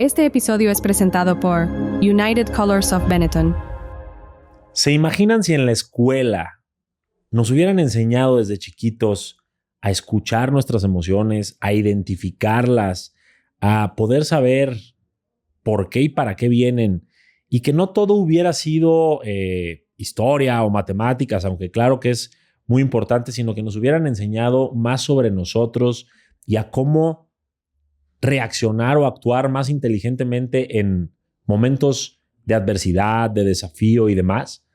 Este episodio es presentado por United Colors of Benetton. ¿Se imaginan si en la escuela nos hubieran enseñado desde chiquitos a escuchar nuestras emociones, a identificarlas, a poder saber por qué y para qué vienen, y que no todo hubiera sido historia o matemáticas, aunque claro que es muy importante, sino que nos hubieran enseñado más sobre nosotros y a cómo reaccionar o actuar más inteligentemente en momentos de adversidad, de desafío y demás?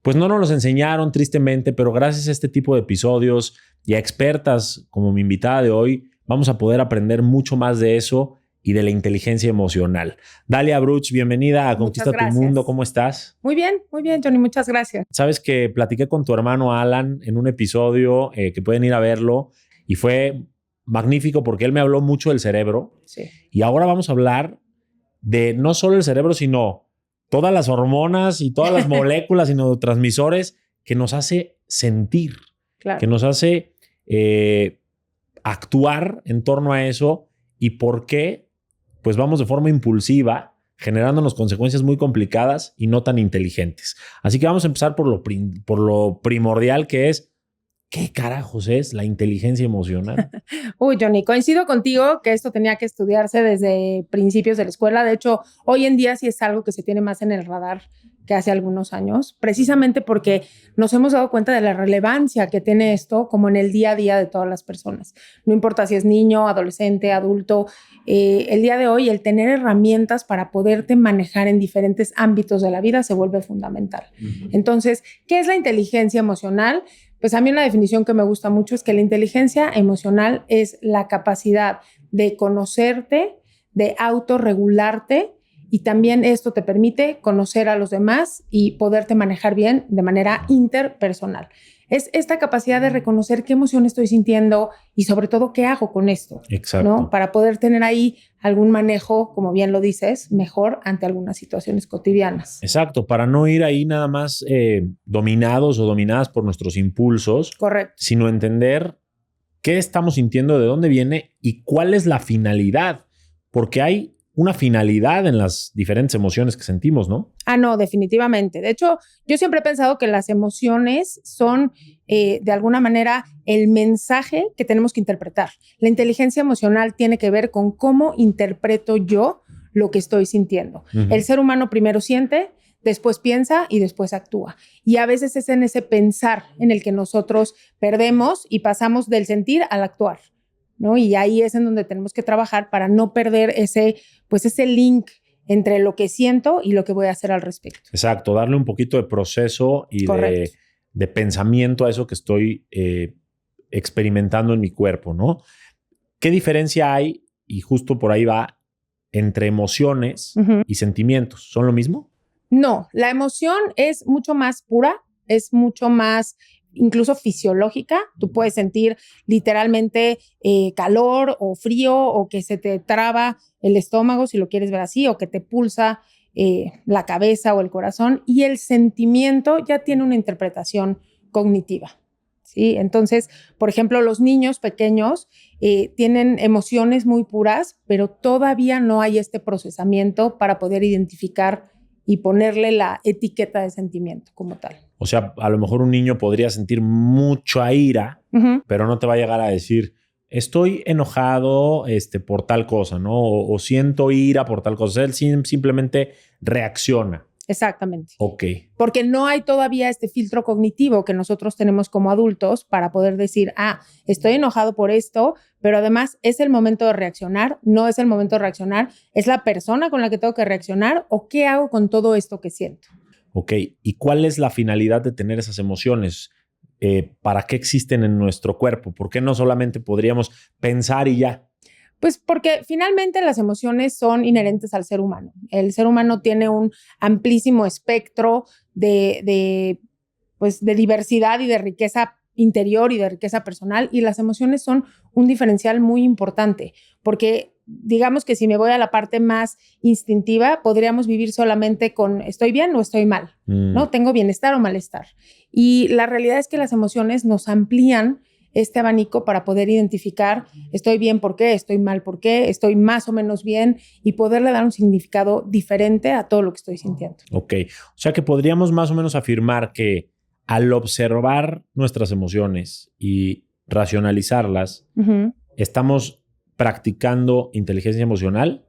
Pues no nos los enseñaron, tristemente, pero gracias a este tipo de episodios y a expertas como mi invitada de hoy, vamos a poder aprender mucho más de eso y de la inteligencia emocional. Dalia Bruch, bienvenida a Conquista tu Mundo. ¿Cómo estás? Muy bien, Johnny. Muchas gracias. Sabes que platiqué con tu hermano Alan en un episodio que pueden ir a verlo y fue magnífico porque él me habló mucho del cerebro. Sí. Y ahora vamos a hablar de no solo el cerebro, sino todas las hormonas y todas las moléculas y neurotransmisores que nos hace sentir, Claro. que nos hace actuar en torno a eso y por qué pues vamos de forma impulsiva, generándonos consecuencias muy complicadas y no tan inteligentes. Así que vamos a empezar por lo primordial, que es ¿qué carajos es la inteligencia emocional? Uy, Johnny, coincido contigo que esto tenía que estudiarse desde principios de la escuela. De hecho, hoy en día sí es algo que se tiene más en el radar que hace algunos años, precisamente porque nos hemos dado cuenta de la relevancia que tiene esto como en el día a día de todas las personas. No importa si es niño, adolescente, adulto, el día de hoy el tener herramientas para poderte manejar en diferentes ámbitos de la vida se vuelve fundamental. Uh-huh. Entonces, ¿qué es la inteligencia emocional? Pues a mí una definición que me gusta mucho es que la inteligencia emocional es la capacidad de conocerte, de autorregularte, y también esto te permite conocer a los demás y poderte manejar bien de manera interpersonal. Es esta capacidad de reconocer qué emoción estoy sintiendo y sobre todo qué hago con esto. Exacto. ¿No? Para poder tener ahí algún manejo, como bien lo dices, mejor ante algunas situaciones cotidianas. Exacto, para no ir ahí nada más dominados o dominadas por nuestros impulsos. Correcto. Sino entender qué estamos sintiendo, de dónde viene y cuál es la finalidad. Porque hay una finalidad en las diferentes emociones que sentimos, ¿no? No, definitivamente. De hecho, yo siempre he pensado que las emociones son, de alguna manera, el mensaje que tenemos que interpretar. La inteligencia emocional tiene que ver con cómo interpreto yo lo que estoy sintiendo. Uh-huh. El ser humano primero siente, después piensa y después actúa. Y a veces es en ese pensar en el que nosotros perdemos y pasamos del sentir al actuar, ¿no? Y ahí es en donde tenemos que trabajar para no perder ese link entre lo que siento y lo que voy a hacer al respecto. Exacto, darle un poquito de proceso y de pensamiento a eso que estoy experimentando en mi cuerpo, ¿no? ¿Qué diferencia hay, y justo por ahí va, entre emociones uh-huh. y sentimientos? ¿Son lo mismo? No, la emoción es mucho más pura, es mucho más incluso fisiológica. Tú puedes sentir literalmente calor o frío, o que se te traba el estómago, si lo quieres ver así, o que te pulsa la cabeza o el corazón, y el sentimiento ya tiene una interpretación cognitiva, ¿sí? Entonces, por ejemplo, los niños pequeños tienen emociones muy puras, pero todavía no hay este procesamiento para poder identificar y ponerle la etiqueta de sentimiento como tal. O sea, a lo mejor un niño podría sentir mucha ira, uh-huh. pero no te va a llegar a decir, estoy enojado por tal cosa, ¿no? O siento ira por tal cosa. Él simplemente reacciona. Exactamente. Ok. Porque no hay todavía este filtro cognitivo que nosotros tenemos como adultos para poder decir, estoy enojado por esto, pero además es el momento de reaccionar, no es el momento de reaccionar, es la persona con la que tengo que reaccionar, o qué hago con todo esto que siento. Ok, ¿y cuál es la finalidad de tener esas emociones? ¿Para qué existen en nuestro cuerpo? ¿Por qué no solamente podríamos pensar y ya? Pues porque finalmente las emociones son inherentes al ser humano. El ser humano tiene un amplísimo espectro de diversidad y de riqueza interior y de riqueza personal, y las emociones son un diferencial muy importante, porque digamos que si me voy a la parte más instintiva, podríamos vivir solamente con estoy bien o estoy mal, ¿no? Tengo bienestar o malestar. Y la realidad es que las emociones nos amplían este abanico para poder identificar estoy bien por qué, estoy mal por qué, estoy más o menos bien y poderle dar un significado diferente a todo lo que estoy sintiendo. Ok, o sea que podríamos más o menos afirmar que al observar nuestras emociones y racionalizarlas, estamos practicando inteligencia emocional.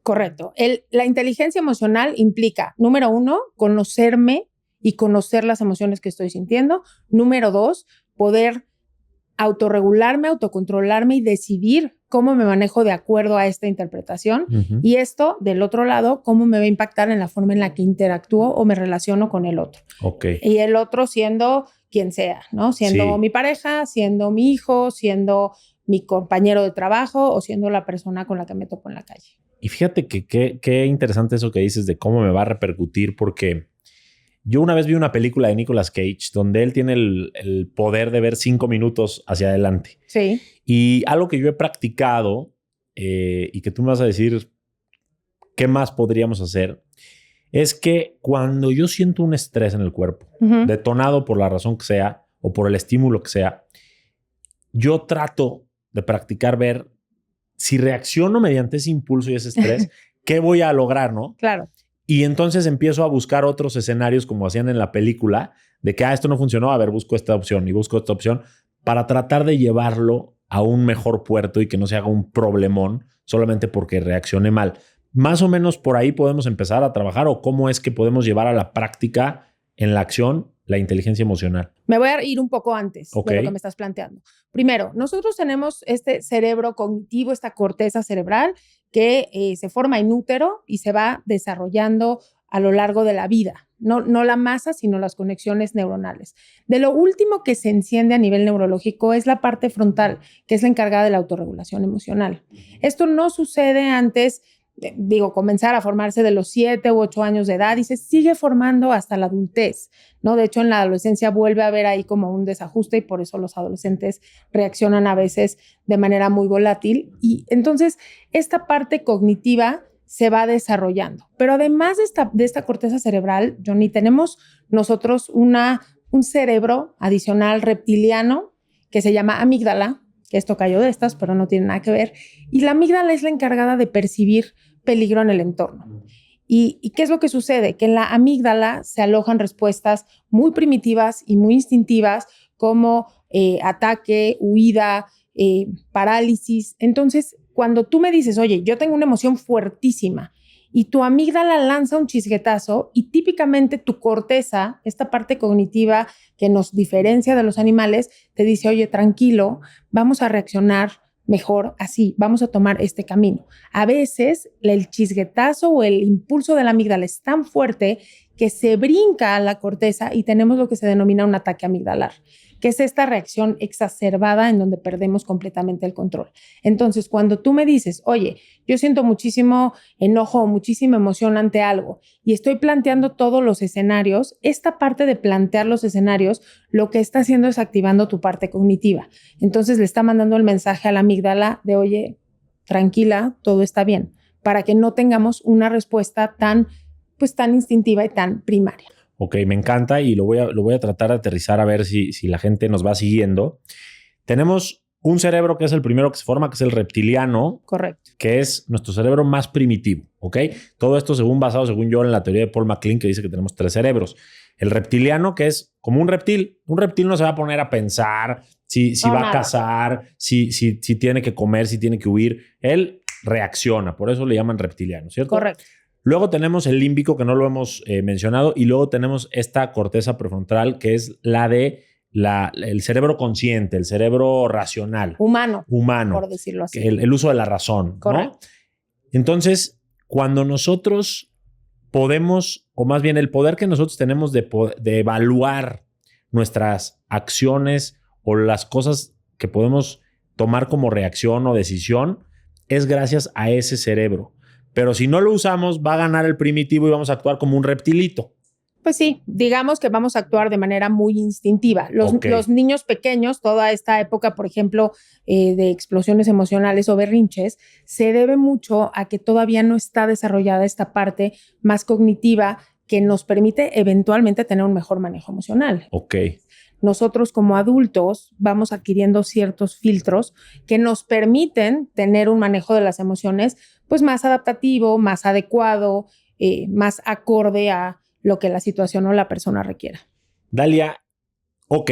Correcto. La inteligencia emocional implica, número 1, conocerme y conocer las emociones que estoy sintiendo. Número 2, poder autorregularme, autocontrolarme y decidir cómo me manejo de acuerdo a esta interpretación. Y esto, del otro lado, cómo me va a impactar en la forma en la que interactúo o me relaciono con el otro. Ok. Y el otro siendo quien sea, ¿no? Siendo mi pareja, siendo mi hijo, siendo mi compañero de trabajo o siendo la persona con la que me topo en la calle. Y fíjate que qué interesante eso que dices de cómo me va a repercutir, porque yo una vez vi una película de Nicolas Cage donde él tiene el poder de ver 5 minutos hacia adelante. Sí. Y algo que yo he practicado y que tú me vas a decir qué más podríamos hacer, es que cuando yo siento un estrés en el cuerpo, detonado por la razón que sea o por el estímulo que sea, yo trato de practicar ver si reacciono mediante ese impulso y ese estrés, ¿qué voy a lograr, no? Claro. Y entonces empiezo a buscar otros escenarios como hacían en la película, de que esto no funcionó, a ver, busco esta opción y busco esta opción para tratar de llevarlo a un mejor puerto y que no se haga un problemón solamente porque reaccioné mal. Más o menos por ahí podemos empezar a trabajar, o cómo es que podemos llevar a la práctica en la acción la inteligencia emocional. Me voy a ir un poco antes de lo que me estás planteando. Primero, nosotros tenemos este cerebro cognitivo, esta corteza cerebral que se forma en útero y se va desarrollando a lo largo de la vida. No la masa, sino las conexiones neuronales. De lo último que se enciende a nivel neurológico es la parte frontal, que es la encargada de la autorregulación emocional. Esto no sucede antes, comenzar a formarse de los 7 u 8 años de edad y se sigue formando hasta la adultez, ¿no? De hecho, en la adolescencia vuelve a haber ahí como un desajuste y por eso los adolescentes reaccionan a veces de manera muy volátil. Y entonces, esta parte cognitiva se va desarrollando. Pero además de esta corteza cerebral, Johnny, tenemos nosotros un cerebro adicional reptiliano que se llama amígdala, que esto cayó de estas, pero no tiene nada que ver. Y la amígdala es la encargada de percibir peligro en el entorno. ¿Y qué es lo que sucede? Que en la amígdala se alojan respuestas muy primitivas y muy instintivas como ataque, huida, parálisis. Entonces, cuando tú me dices, oye, yo tengo una emoción fuertísima y tu amígdala lanza un chisguetazo y típicamente tu corteza, esta parte cognitiva que nos diferencia de los animales, te dice, oye, tranquilo, vamos a reaccionar mejor así, vamos a tomar este camino. A veces el chisguetazo o el impulso de la amígdala es tan fuerte que se brinca a la corteza y tenemos lo que se denomina un ataque amigdalar, que es esta reacción exacerbada en donde perdemos completamente el control. Entonces, cuando tú me dices, oye, yo siento muchísimo enojo o muchísima emoción ante algo y estoy planteando todos los escenarios, esta parte de plantear los escenarios lo que está haciendo es activando tu parte cognitiva. Entonces, le está mandando el mensaje a la amígdala de, oye, tranquila, todo está bien, para que no tengamos una respuesta tan instintiva y tan primaria. Ok, me encanta y lo voy a tratar de aterrizar a ver si la gente nos va siguiendo. Tenemos un cerebro que es el primero que se forma, que es el reptiliano. Correcto. Que es nuestro cerebro más primitivo, ¿ok? Todo esto basado, según yo, en la teoría de Paul MacLean, que dice que tenemos 3 cerebros. El reptiliano, que es como un reptil. Un reptil no se va a poner a pensar si va a cazar, si tiene que comer, si tiene que huir. Él reacciona, por eso le llaman reptiliano, ¿cierto? Correcto. Luego tenemos el límbico, que no lo hemos mencionado, y luego tenemos esta corteza prefrontal, que es la de el cerebro consciente, el cerebro racional. Humano, por decirlo así. El uso de la razón. Correcto. ¿No? Entonces, cuando nosotros podemos, o más bien el poder que nosotros tenemos de evaluar nuestras acciones o las cosas que podemos tomar como reacción o decisión, es gracias a ese cerebro. Pero si no lo usamos, va a ganar el primitivo y vamos a actuar como un reptilito. Pues sí, digamos que vamos a actuar de manera muy instintiva. Los niños pequeños, toda esta época, por ejemplo, de explosiones emocionales o berrinches, se debe mucho a que todavía no está desarrollada esta parte más cognitiva que nos permite eventualmente tener un mejor manejo emocional. Ok. nosotros como adultos vamos adquiriendo ciertos filtros que nos permiten tener un manejo de las emociones pues más adaptativo, más adecuado, más acorde a lo que la situación o la persona requiera. Dalia, ok,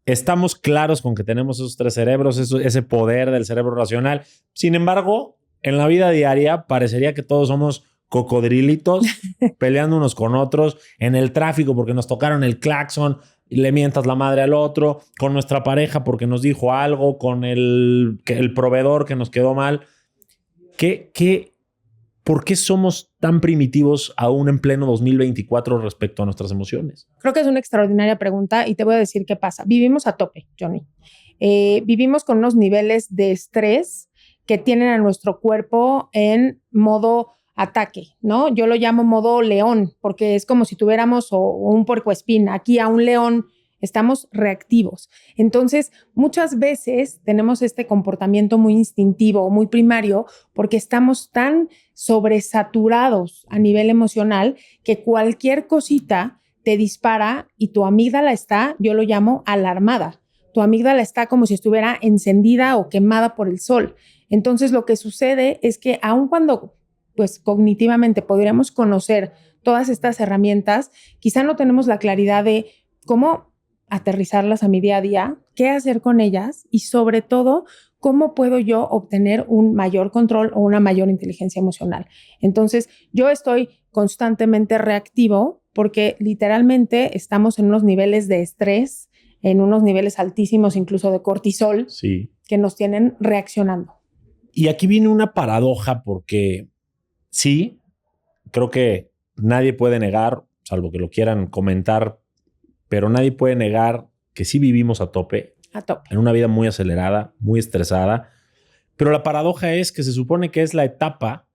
estamos claros con que tenemos esos 3 cerebros, ese poder del cerebro racional. Sin embargo, en la vida diaria parecería que todos somos cocodrilitos peleando unos con otros en el tráfico porque nos tocaron el claxon y le mientas la madre al otro, con nuestra pareja porque nos dijo algo, con el proveedor que nos quedó mal. ¿Por qué somos tan primitivos aún en pleno 2024 respecto a nuestras emociones? Creo que es una extraordinaria pregunta y te voy a decir qué pasa. Vivimos a tope, Johnny. Vivimos con unos niveles de estrés que tienen a nuestro cuerpo en modo ataque, ¿no? Yo lo llamo modo león, porque es como si tuviéramos un puercoespín. Aquí a un león estamos reactivos. Entonces, muchas veces tenemos este comportamiento muy instintivo, muy primario, porque estamos tan sobresaturados a nivel emocional que cualquier cosita te dispara y tu amígdala está, yo lo llamo alarmada. Tu amígdala está como si estuviera encendida o quemada por el sol. Entonces, lo que sucede es que aun cuando pues cognitivamente podríamos conocer todas estas herramientas, quizá no tenemos la claridad de cómo aterrizarlas a mi día a día, qué hacer con ellas y sobre todo, cómo puedo yo obtener un mayor control o una mayor inteligencia emocional. Entonces, yo estoy constantemente reactivo porque literalmente estamos en unos niveles de estrés, en unos niveles altísimos incluso de cortisol, sí, que nos tienen reaccionando. Y aquí viene una paradoja porque sí, creo que nadie puede negar, salvo que lo quieran comentar, pero nadie puede negar que sí vivimos a tope. A tope. En una vida muy acelerada, muy estresada. Pero la paradoja es que se supone que es la etapa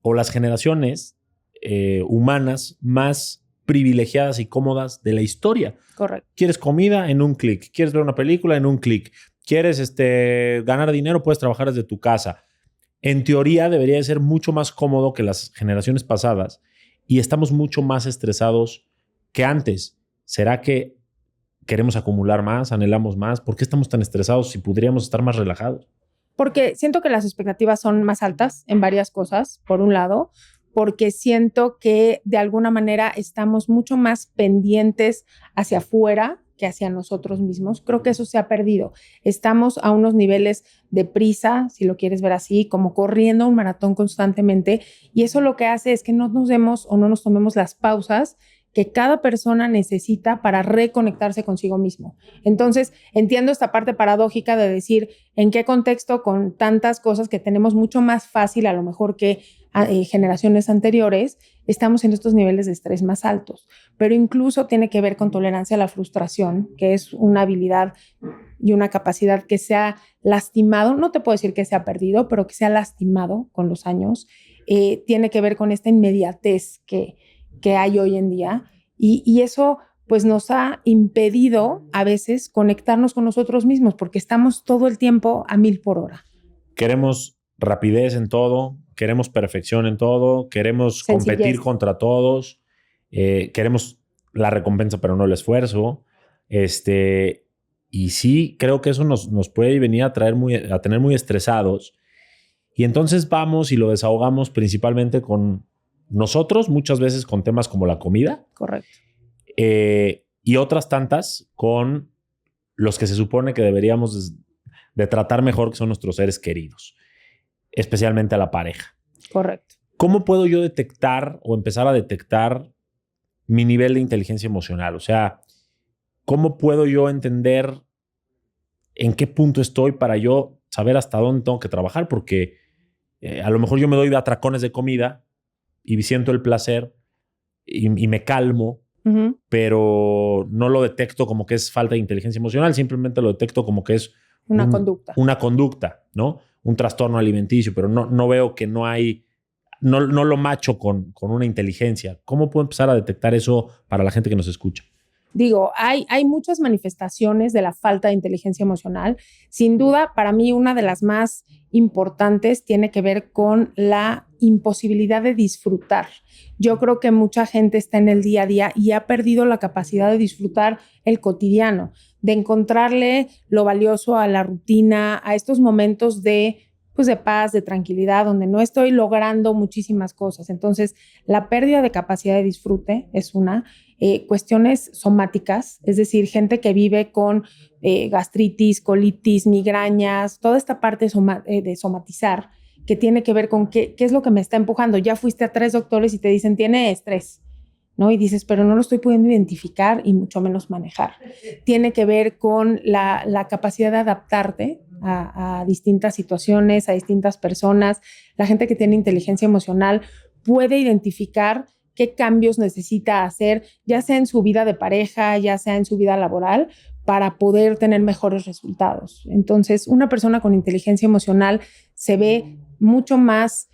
o las generaciones humanas más privilegiadas y cómodas de la historia. Correcto. ¿Quieres comida? En un clic. ¿Quieres ver una película? En un clic. ¿Quieres ganar dinero? Puedes trabajar desde tu casa. En teoría debería de ser mucho más cómodo que las generaciones pasadas y estamos mucho más estresados que antes. ¿Será que queremos acumular más, anhelamos más? ¿Por qué estamos tan estresados si podríamos estar más relajados? Porque siento que las expectativas son más altas en varias cosas, por un lado, porque siento que de alguna manera estamos mucho más pendientes hacia afuera que hacia nosotros mismos. Creo que eso se ha perdido. Estamos a unos niveles de prisa, si lo quieres ver así, como corriendo un maratón constantemente, y eso lo que hace es que no nos demos o no nos tomemos las pausas que cada persona necesita para reconectarse consigo mismo. Entonces, entiendo esta parte paradójica de decir en qué contexto con tantas cosas que tenemos mucho más fácil a lo mejor que generaciones anteriores, estamos en estos niveles de estrés más altos. Pero incluso tiene que ver con tolerancia a la frustración, que es una habilidad y una capacidad que se ha lastimado, no te puedo decir que se ha perdido, pero que se ha lastimado con los años. Tiene que ver con esta inmediatez que hay hoy en día y eso pues nos ha impedido a veces conectarnos con nosotros mismos porque estamos todo el tiempo a 1000 por hora. Queremos rapidez en todo, queremos perfección en todo, queremos competir contra todos, queremos la recompensa pero no el esfuerzo. Y sí, creo que eso nos puede venir a tener muy estresados. Y entonces vamos y lo desahogamos principalmente con nosotros, muchas veces con temas como la comida. Correcto. Y otras tantas con los que se supone que deberíamos de tratar mejor, que son nuestros seres queridos, especialmente a la pareja. Correcto. ¿Cómo puedo yo detectar o empezar a detectar mi nivel de inteligencia emocional? O sea, ¿cómo puedo yo entender en qué punto estoy para yo saber hasta dónde tengo que trabajar? Porque a lo mejor yo me doy atracones de comida y siento el placer y me calmo, pero no lo detecto como que es falta de inteligencia emocional, simplemente lo detecto como que es una conducta. Una conducta, ¿no? Un trastorno alimenticio, pero no veo que no lo macho con una inteligencia. ¿Cómo puedo empezar a detectar eso para la gente que nos escucha? Digo, hay muchas manifestaciones de la falta de inteligencia emocional. Sin duda, para mí, una de las más importantes tiene que ver con la imposibilidad de disfrutar. Yo creo que mucha gente está en el día a día y ha perdido la capacidad de disfrutar el cotidiano, de encontrarle lo valioso a la rutina, a estos momentos de paz, de tranquilidad, donde no estoy logrando muchísimas cosas. Entonces, la pérdida de capacidad de disfrute es una. Cuestiones somáticas, es decir, gente que vive con gastritis, colitis, migrañas, toda esta parte de somatizar, que tiene que ver con qué es lo que me está empujando. Ya fuiste a 3 doctores y te dicen, tiene estrés, ¿no? Y dices, pero no lo estoy pudiendo identificar y mucho menos manejar. Tiene que ver con la capacidad de adaptarte a distintas situaciones, a distintas personas. La gente que tiene inteligencia emocional puede identificar qué cambios necesita hacer, ya sea en su vida de pareja, ya sea en su vida laboral, para poder tener mejores resultados. Entonces, una persona con inteligencia emocional se ve mucho más,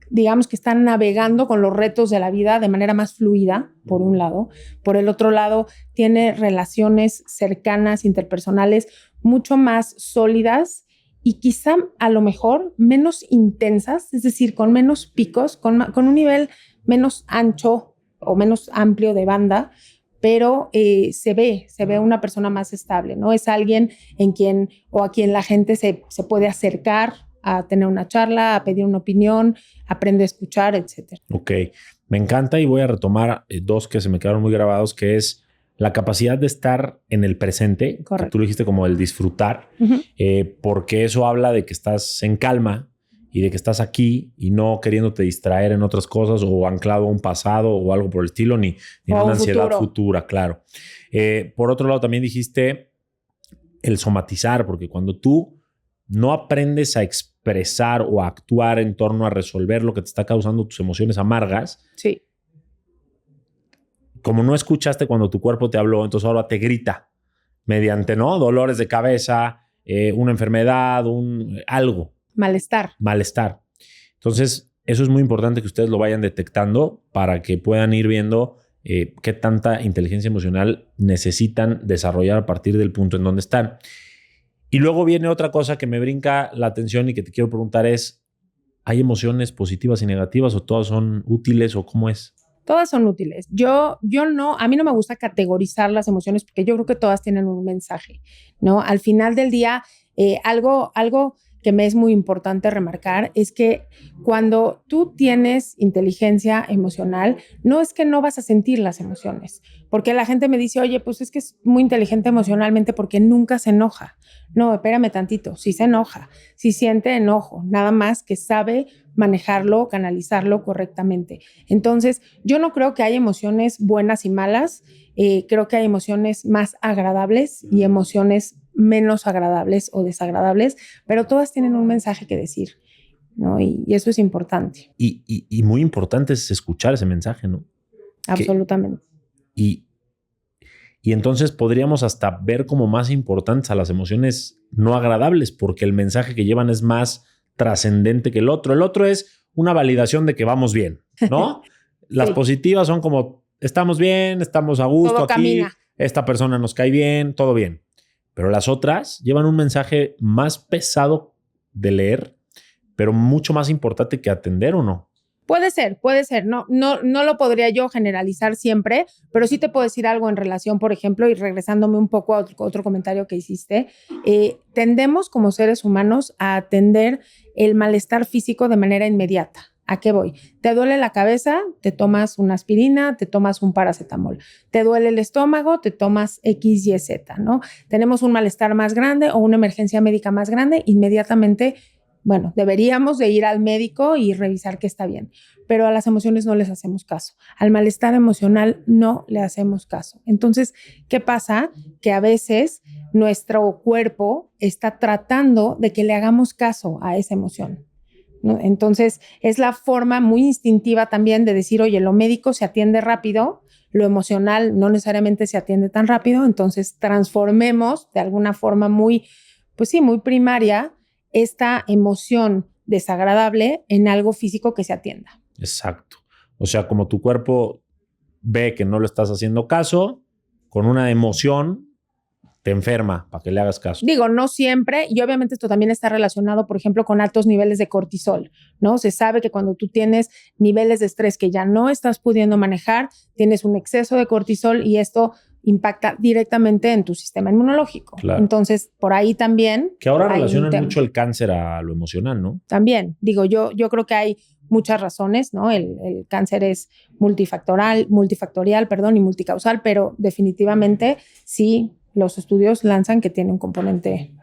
digamos que está navegando con los retos de la vida de manera más fluida, por un lado. Por el otro lado, tiene relaciones cercanas, interpersonales, mucho más sólidas y quizá a lo mejor menos intensas, es decir, con menos picos, con un nivel menos ancho o menos amplio de banda, pero se ve una persona más estable, ¿no? Es alguien a quien la gente se puede acercar a tener una charla, a pedir una opinión, aprende a escuchar, etc. Ok, me encanta y voy a retomar 2 que se me quedaron muy grabados, que es la capacidad de estar en el presente, correcto, que tú lo dijiste como el disfrutar, porque eso habla de que estás en calma y de que estás aquí y no queriéndote distraer en otras cosas o anclado a un pasado o algo por el estilo, ni en una ansiedad futura, claro. Por otro lado, también dijiste el somatizar, porque cuando tú no aprendes a expresar o a actuar en torno a resolver lo que te está causando tus emociones amargas, sí, como no escuchaste cuando tu cuerpo te habló, entonces ahora te grita mediante, ¿no? Dolores de cabeza, una enfermedad, algo. Malestar. Entonces, eso es muy importante que ustedes lo vayan detectando para que puedan ir viendo qué tanta inteligencia emocional necesitan desarrollar a partir del punto en donde están. Y luego viene otra cosa que me brinca la atención y que te quiero preguntar es, ¿hay emociones positivas y negativas o todas son útiles o cómo es? Todas son útiles. A mí no me gusta categorizar las emociones porque yo creo que todas tienen un mensaje, ¿no? Al final del día, algo que me es muy importante remarcar es que cuando tú tienes inteligencia emocional, no es que no vas a sentir las emociones, porque la gente me dice, oye, pues es que es muy inteligente emocionalmente porque nunca se enoja. No, espérame tantito, sí se enoja, sí siente enojo, nada más que sabe manejarlo, canalizarlo correctamente. Entonces, yo no creo que haya emociones buenas y malas, creo que hay emociones más agradables y emociones menos agradables o desagradables, pero todas tienen un mensaje que decir, ¿no? Y eso es importante. Y muy importante es escuchar ese mensaje, ¿no? Absolutamente. Y entonces podríamos hasta ver como más importantes a las emociones no agradables, porque el mensaje que llevan es más trascendente que el otro. El otro es una validación de que vamos bien, ¿no? Las sí. Positivas son como, estamos bien, estamos a gusto todo aquí, camina. Esta persona nos cae bien, todo bien. Pero las otras llevan un mensaje más pesado de leer, pero mucho más importante que atender, ¿o no? Puede ser. No lo podría yo generalizar siempre, pero sí te puedo decir algo en relación, por ejemplo, y regresándome un poco a otro comentario que hiciste, tendemos como seres humanos a atender el malestar físico de manera inmediata. ¿A qué voy? Te duele la cabeza, te tomas una aspirina, te tomas un paracetamol. Te duele el estómago, te tomas X, Y, Z, ¿no? Tenemos un malestar más grande o una emergencia médica más grande, inmediatamente, bueno, deberíamos de ir al médico y revisar que está bien, pero a las emociones no les hacemos caso. Al malestar emocional no le hacemos caso. Entonces, ¿qué pasa? Que a veces nuestro cuerpo está tratando de que le hagamos caso a esa emoción, ¿no? Entonces, es la forma muy instintiva también de decir, oye, lo médico se atiende rápido, lo emocional no necesariamente se atiende tan rápido, entonces transformemos de alguna forma muy, pues sí, muy primaria esta emoción desagradable en algo físico que se atienda. Exacto. O sea, como tu cuerpo ve que no le estás haciendo caso, con una emoción te enferma, para que le hagas caso. Digo, no siempre, y obviamente esto también está relacionado, por ejemplo, con altos niveles de cortisol, ¿no? Se sabe que cuando tú tienes niveles de estrés que ya no estás pudiendo manejar, tienes un exceso de cortisol y esto impacta directamente en tu sistema inmunológico. Claro. Entonces, por ahí también... Que ahora hay relacionan un tema. mucho el cáncer a lo emocional, ¿no? También, digo, yo creo que hay muchas razones, ¿no? El cáncer es multifactorial, y multicausal, pero definitivamente sí los estudios lanzan que tiene un componente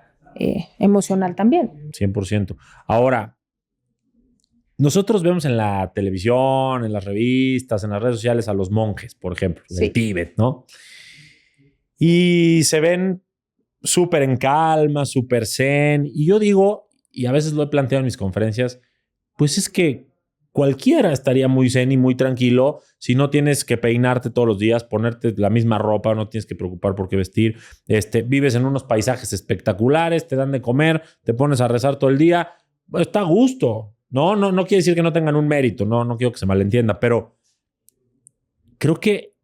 emocional también. 100%. Ahora, nosotros vemos en la televisión, en las revistas, en las redes sociales a los monjes, por ejemplo, Sí. del Tíbet, ¿no? Y se ven súper en calma, súper zen. Y yo digo, y a veces lo he planteado en mis conferencias, pues es que cualquiera estaría muy zen y muy tranquilo si no tienes que peinarte todos los días, ponerte la misma ropa, no tienes que preocupar por qué vestir, vives en unos paisajes espectaculares, te dan de comer, te pones a rezar todo el día, pues está a gusto. No quiere decir que no tengan un mérito, no quiero que se malentienda, pero creo que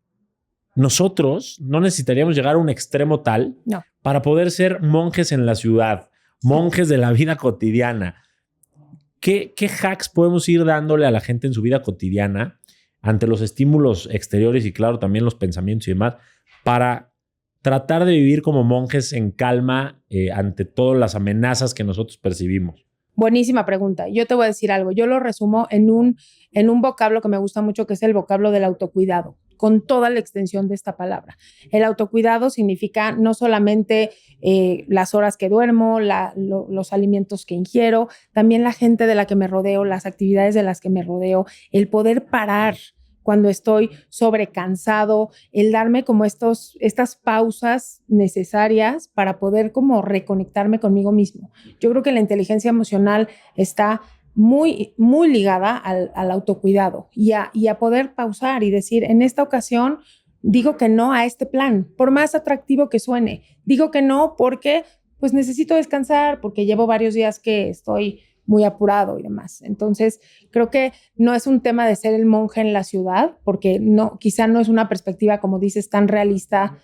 nosotros no necesitaríamos llegar a un extremo tal para poder ser monjes en la ciudad, monjes de la vida cotidiana. ¿Qué hacks podemos ir dándole a la gente en su vida cotidiana ante los estímulos exteriores y, claro, también los pensamientos y demás para tratar de vivir como monjes en calma ante todas las amenazas que nosotros percibimos? Buenísima pregunta. Yo te voy a decir algo. Yo lo resumo en un vocablo que me gusta mucho, que es el vocablo del autocuidado, con toda la extensión de esta palabra. El autocuidado significa no solamente las horas que duermo, los alimentos que ingiero, también la gente de la que me rodeo, las actividades de las que me rodeo, el poder parar cuando estoy sobrecansado, el darme como estas pausas necesarias para poder como reconectarme conmigo mismo. Yo creo que la inteligencia emocional está muy, muy ligada al autocuidado y a poder pausar y decir, en esta ocasión digo que no a este plan, por más atractivo que suene. Digo que no porque pues necesito descansar, porque llevo varios días que estoy muy apurado y demás. Entonces, creo que no es un tema de ser el monje en la ciudad, porque quizá no es una perspectiva, como dices, tan realista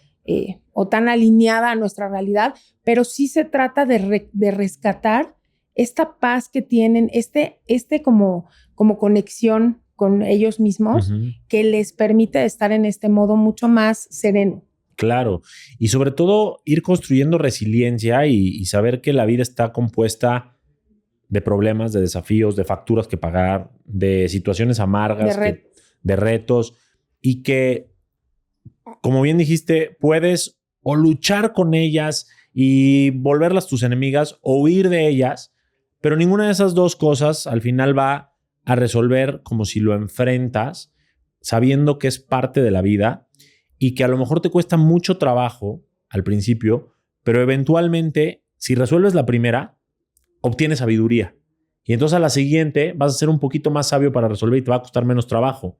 o tan alineada a nuestra realidad, pero sí se trata de rescatar esta paz que tienen, como conexión con ellos mismos, que les permite estar en este modo mucho más sereno. Claro, y sobre todo ir construyendo resiliencia y saber que la vida está compuesta de problemas, de desafíos, de facturas que pagar, de situaciones amargas, de retos, y que, como bien dijiste, puedes o luchar con ellas y volverlas tus enemigas o huir de ellas, pero ninguna de esas dos cosas al final va a resolver como si lo enfrentas sabiendo que es parte de la vida y que a lo mejor te cuesta mucho trabajo al principio, pero eventualmente, si resuelves la primera, obtienes sabiduría. Y entonces a la siguiente vas a ser un poquito más sabio para resolver y te va a costar menos trabajo.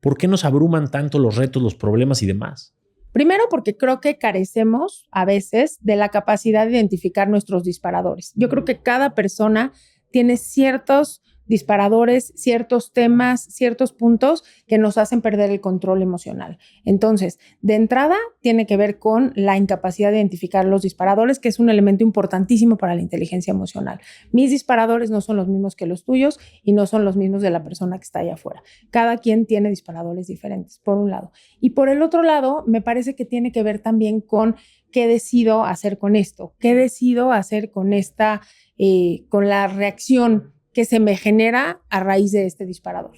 ¿Por qué nos abruman tanto los retos, los problemas y demás? Primero, porque creo que carecemos a veces de la capacidad de identificar nuestros disparadores. Yo creo que cada persona tiene ciertos disparadores, ciertos temas, ciertos puntos que nos hacen perder el control emocional. Entonces, de entrada, tiene que ver con la incapacidad de identificar los disparadores, que es un elemento importantísimo para la inteligencia emocional. Mis disparadores no son los mismos que los tuyos y no son los mismos de la persona que está allá afuera. Cada quien tiene disparadores diferentes, por un lado. Y por el otro lado, me parece que tiene que ver también con qué decido hacer con esto, qué decido hacer con con la reacción que se me genera a raíz de este disparador.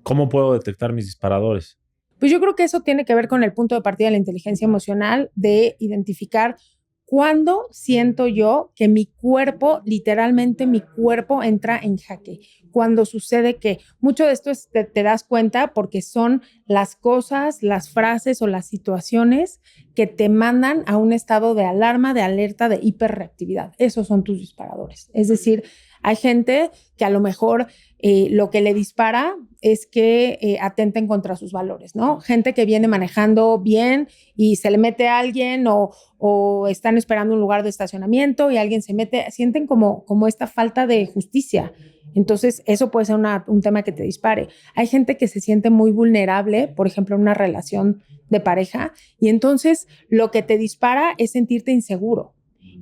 ¿Cómo puedo detectar mis disparadores? Pues yo creo que eso tiene que ver con el punto de partida de la inteligencia emocional, de identificar cuándo siento yo que mi cuerpo, literalmente mi cuerpo entra en jaque. Cuando sucede que mucho de esto te das cuenta porque son las cosas, las frases o las situaciones que te mandan a un estado de alarma, de alerta, de hiperreactividad. Esos son tus disparadores. Es decir, hay gente que a lo mejor lo que le dispara es que atenten contra sus valores, ¿no? Gente que viene manejando bien y se le mete a alguien o están esperando un lugar de estacionamiento y alguien se mete, sienten como esta falta de justicia. Entonces, eso puede ser un tema que te dispare. Hay gente que se siente muy vulnerable, por ejemplo, en una relación de pareja y entonces lo que te dispara es sentirte inseguro.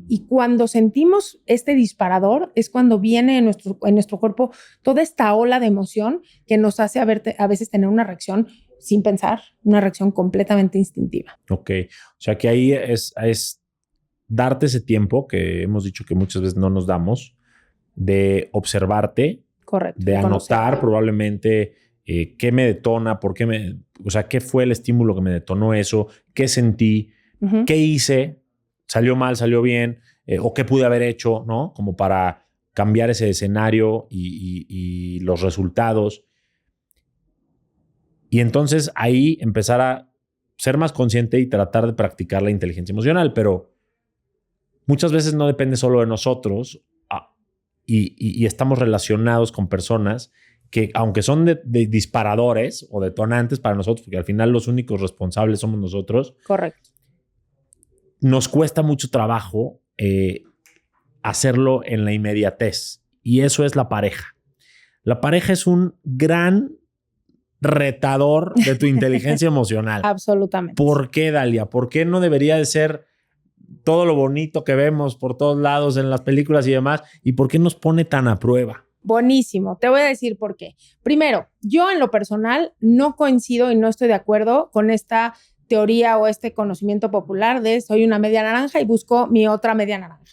Y cuando sentimos este disparador es cuando viene en nuestro cuerpo toda esta ola de emoción que nos hace a veces tener una reacción sin pensar, una reacción completamente instintiva. Ok, o sea que ahí es darte ese tiempo que hemos dicho que muchas veces no nos damos, de observarte, correcto, de anotar probablemente qué me detona, o sea, qué fue el estímulo que me detonó eso, qué sentí, qué hice, salió mal, salió bien, o qué pude haber hecho, ¿no? Como para cambiar ese escenario y los resultados. Y entonces ahí empezar a ser más consciente y tratar de practicar la inteligencia emocional, pero muchas veces no depende solo de nosotros y estamos relacionados con personas que, aunque son de disparadores o detonantes para nosotros, porque al final los únicos responsables somos nosotros. Correcto. Nos cuesta mucho trabajo hacerlo en la inmediatez. Y eso es la pareja. La pareja es un gran retador de tu inteligencia emocional. Absolutamente. ¿Por qué, Dalia? ¿Por qué no debería de ser todo lo bonito que vemos por todos lados en las películas y demás? ¿Y por qué nos pone tan a prueba? Buenísimo. Te voy a decir por qué. Primero, yo en lo personal no coincido y no estoy de acuerdo con esta teoría o este conocimiento popular de soy una media naranja y busco mi otra media naranja.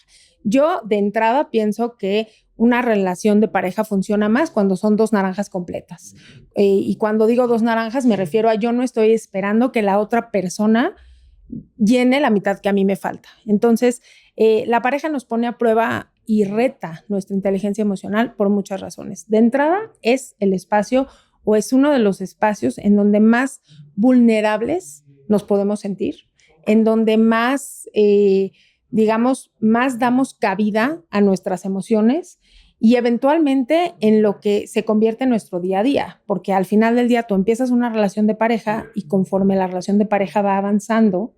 Yo de entrada pienso que una relación de pareja funciona más cuando son dos naranjas completas. Y cuando digo dos naranjas me refiero a yo no estoy esperando que la otra persona llene la mitad que a mí me falta. Entonces, la pareja nos pone a prueba y reta nuestra inteligencia emocional por muchas razones. De entrada, es el espacio o es uno de los espacios en donde más vulnerables nos podemos sentir, en donde más, más damos cabida a nuestras emociones y eventualmente en lo que se convierte en nuestro día a día, porque al final del día tú empiezas una relación de pareja y conforme la relación de pareja va avanzando,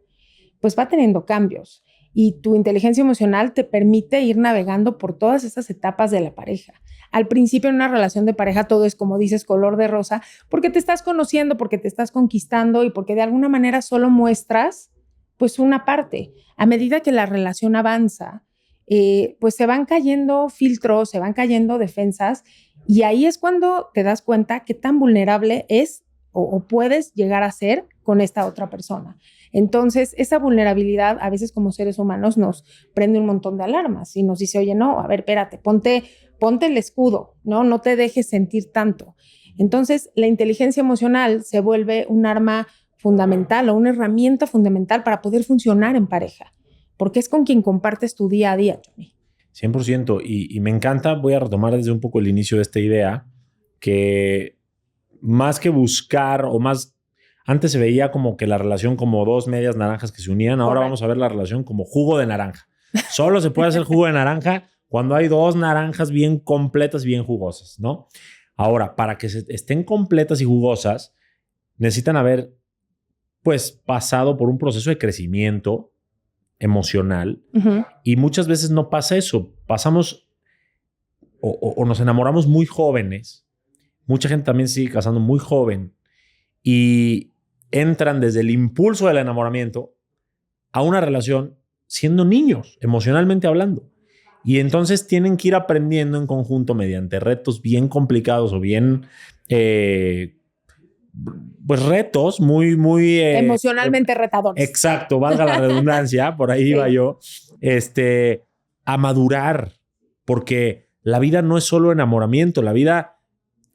pues va teniendo cambios y tu inteligencia emocional te permite ir navegando por todas esas etapas de la pareja. Al principio en una relación de pareja todo es, como dices, color de rosa, porque te estás conociendo, porque te estás conquistando y porque de alguna manera solo muestras pues una parte. A medida que la relación avanza, pues se van cayendo filtros, se van cayendo defensas y ahí es cuando te das cuenta qué tan vulnerable es o puedes llegar a ser con esta otra persona. Entonces, esa vulnerabilidad a veces como seres humanos nos prende un montón de alarmas y nos dice, oye, no, a ver, espérate, ponte el escudo, no te dejes sentir tanto. Entonces, la inteligencia emocional se vuelve un arma fundamental o una herramienta fundamental para poder funcionar en pareja, porque es con quien compartes tu día a día, Johnny. 100%. Y me encanta, voy a retomar desde un poco el inicio de esta idea, que más que buscar o más... Antes se veía como que la relación como dos medias naranjas que se unían. Ahora vamos a ver la relación como jugo de naranja. Solo se puede hacer jugo de naranja cuando hay dos naranjas bien completas, bien jugosas, ¿no? Ahora, para que estén completas y jugosas, necesitan haber, pues, pasado por un proceso de crecimiento emocional. Y muchas veces no pasa eso. Pasamos o nos enamoramos muy jóvenes. Mucha gente también sigue casando muy joven y entran desde el impulso del enamoramiento a una relación siendo niños, emocionalmente hablando. Y entonces tienen que ir aprendiendo en conjunto mediante retos bien complicados o bien, pues retos muy... emocionalmente retadores. Exacto, valga la redundancia, por ahí iba yo, a madurar, porque la vida no es solo enamoramiento, la vida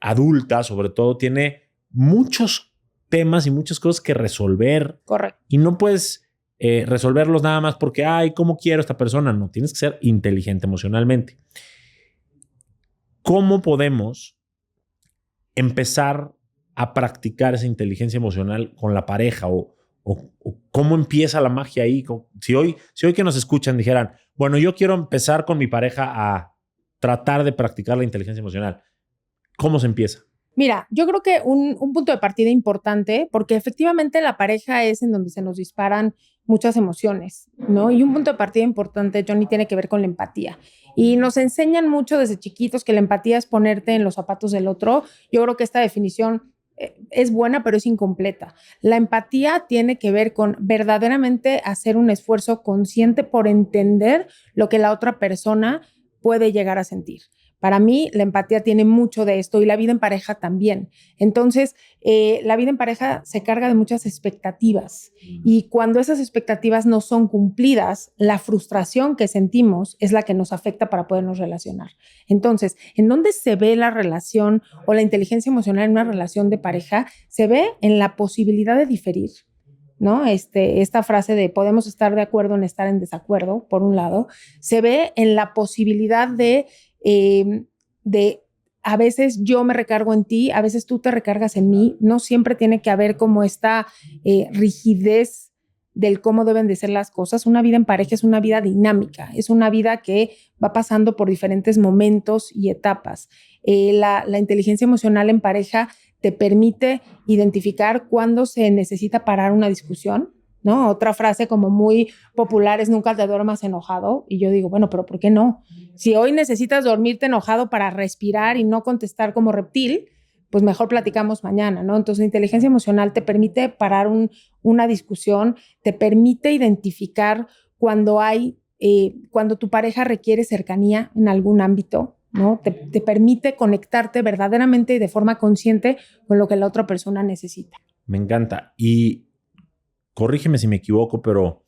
adulta sobre todo tiene muchos temas y muchas cosas que resolver. Correcto. Y no puedes resolverlos nada más porque, ay, ¿cómo quiero a esta persona? No, tienes que ser inteligente emocionalmente. ¿Cómo podemos empezar a practicar esa inteligencia emocional con la pareja o cómo empieza la magia ahí? Si hoy que nos escuchan dijeran, bueno, yo quiero empezar con mi pareja a tratar de practicar la inteligencia emocional, ¿cómo se empieza? Mira, yo creo que un punto de partida importante, porque efectivamente la pareja es en donde se nos disparan muchas emociones, ¿no? Y un punto de partida importante, Johnny, tiene que ver con la empatía. Y nos enseñan mucho desde chiquitos que la empatía es ponerte en los zapatos del otro. Yo creo que esta definición es buena, pero es incompleta. La empatía tiene que ver con verdaderamente hacer un esfuerzo consciente por entender lo que la otra persona puede llegar a sentir. Para mí, la empatía tiene mucho de esto y la vida en pareja también. Entonces, la vida en pareja se carga de muchas expectativas y cuando esas expectativas no son cumplidas, la frustración que sentimos es la que nos afecta para podernos relacionar. Entonces, ¿en dónde se ve la relación o la inteligencia emocional en una relación de pareja? Se ve en la posibilidad de diferir, ¿no? Esta frase de podemos estar de acuerdo en estar en desacuerdo, por un lado, se ve en la posibilidad de a veces yo me recargo en ti, a veces tú te recargas en mí, no siempre tiene que haber como esta rigidez del cómo deben de ser las cosas. Una vida en pareja es una vida dinámica, es una vida que va pasando por diferentes momentos y etapas. La inteligencia emocional en pareja te permite identificar cuándo se necesita parar una discusión, ¿no? Otra frase como muy popular es nunca te duermas enojado. Y yo digo, bueno, pero ¿por qué no? Si hoy necesitas dormirte enojado para respirar y no contestar como reptil, pues mejor platicamos mañana, ¿no? Entonces, la inteligencia emocional te permite parar una discusión, te permite identificar cuando cuando tu pareja requiere cercanía en algún ámbito, ¿no? Te permite conectarte verdaderamente y de forma consciente con lo que la otra persona necesita. Me encanta. Y corrígeme si me equivoco, pero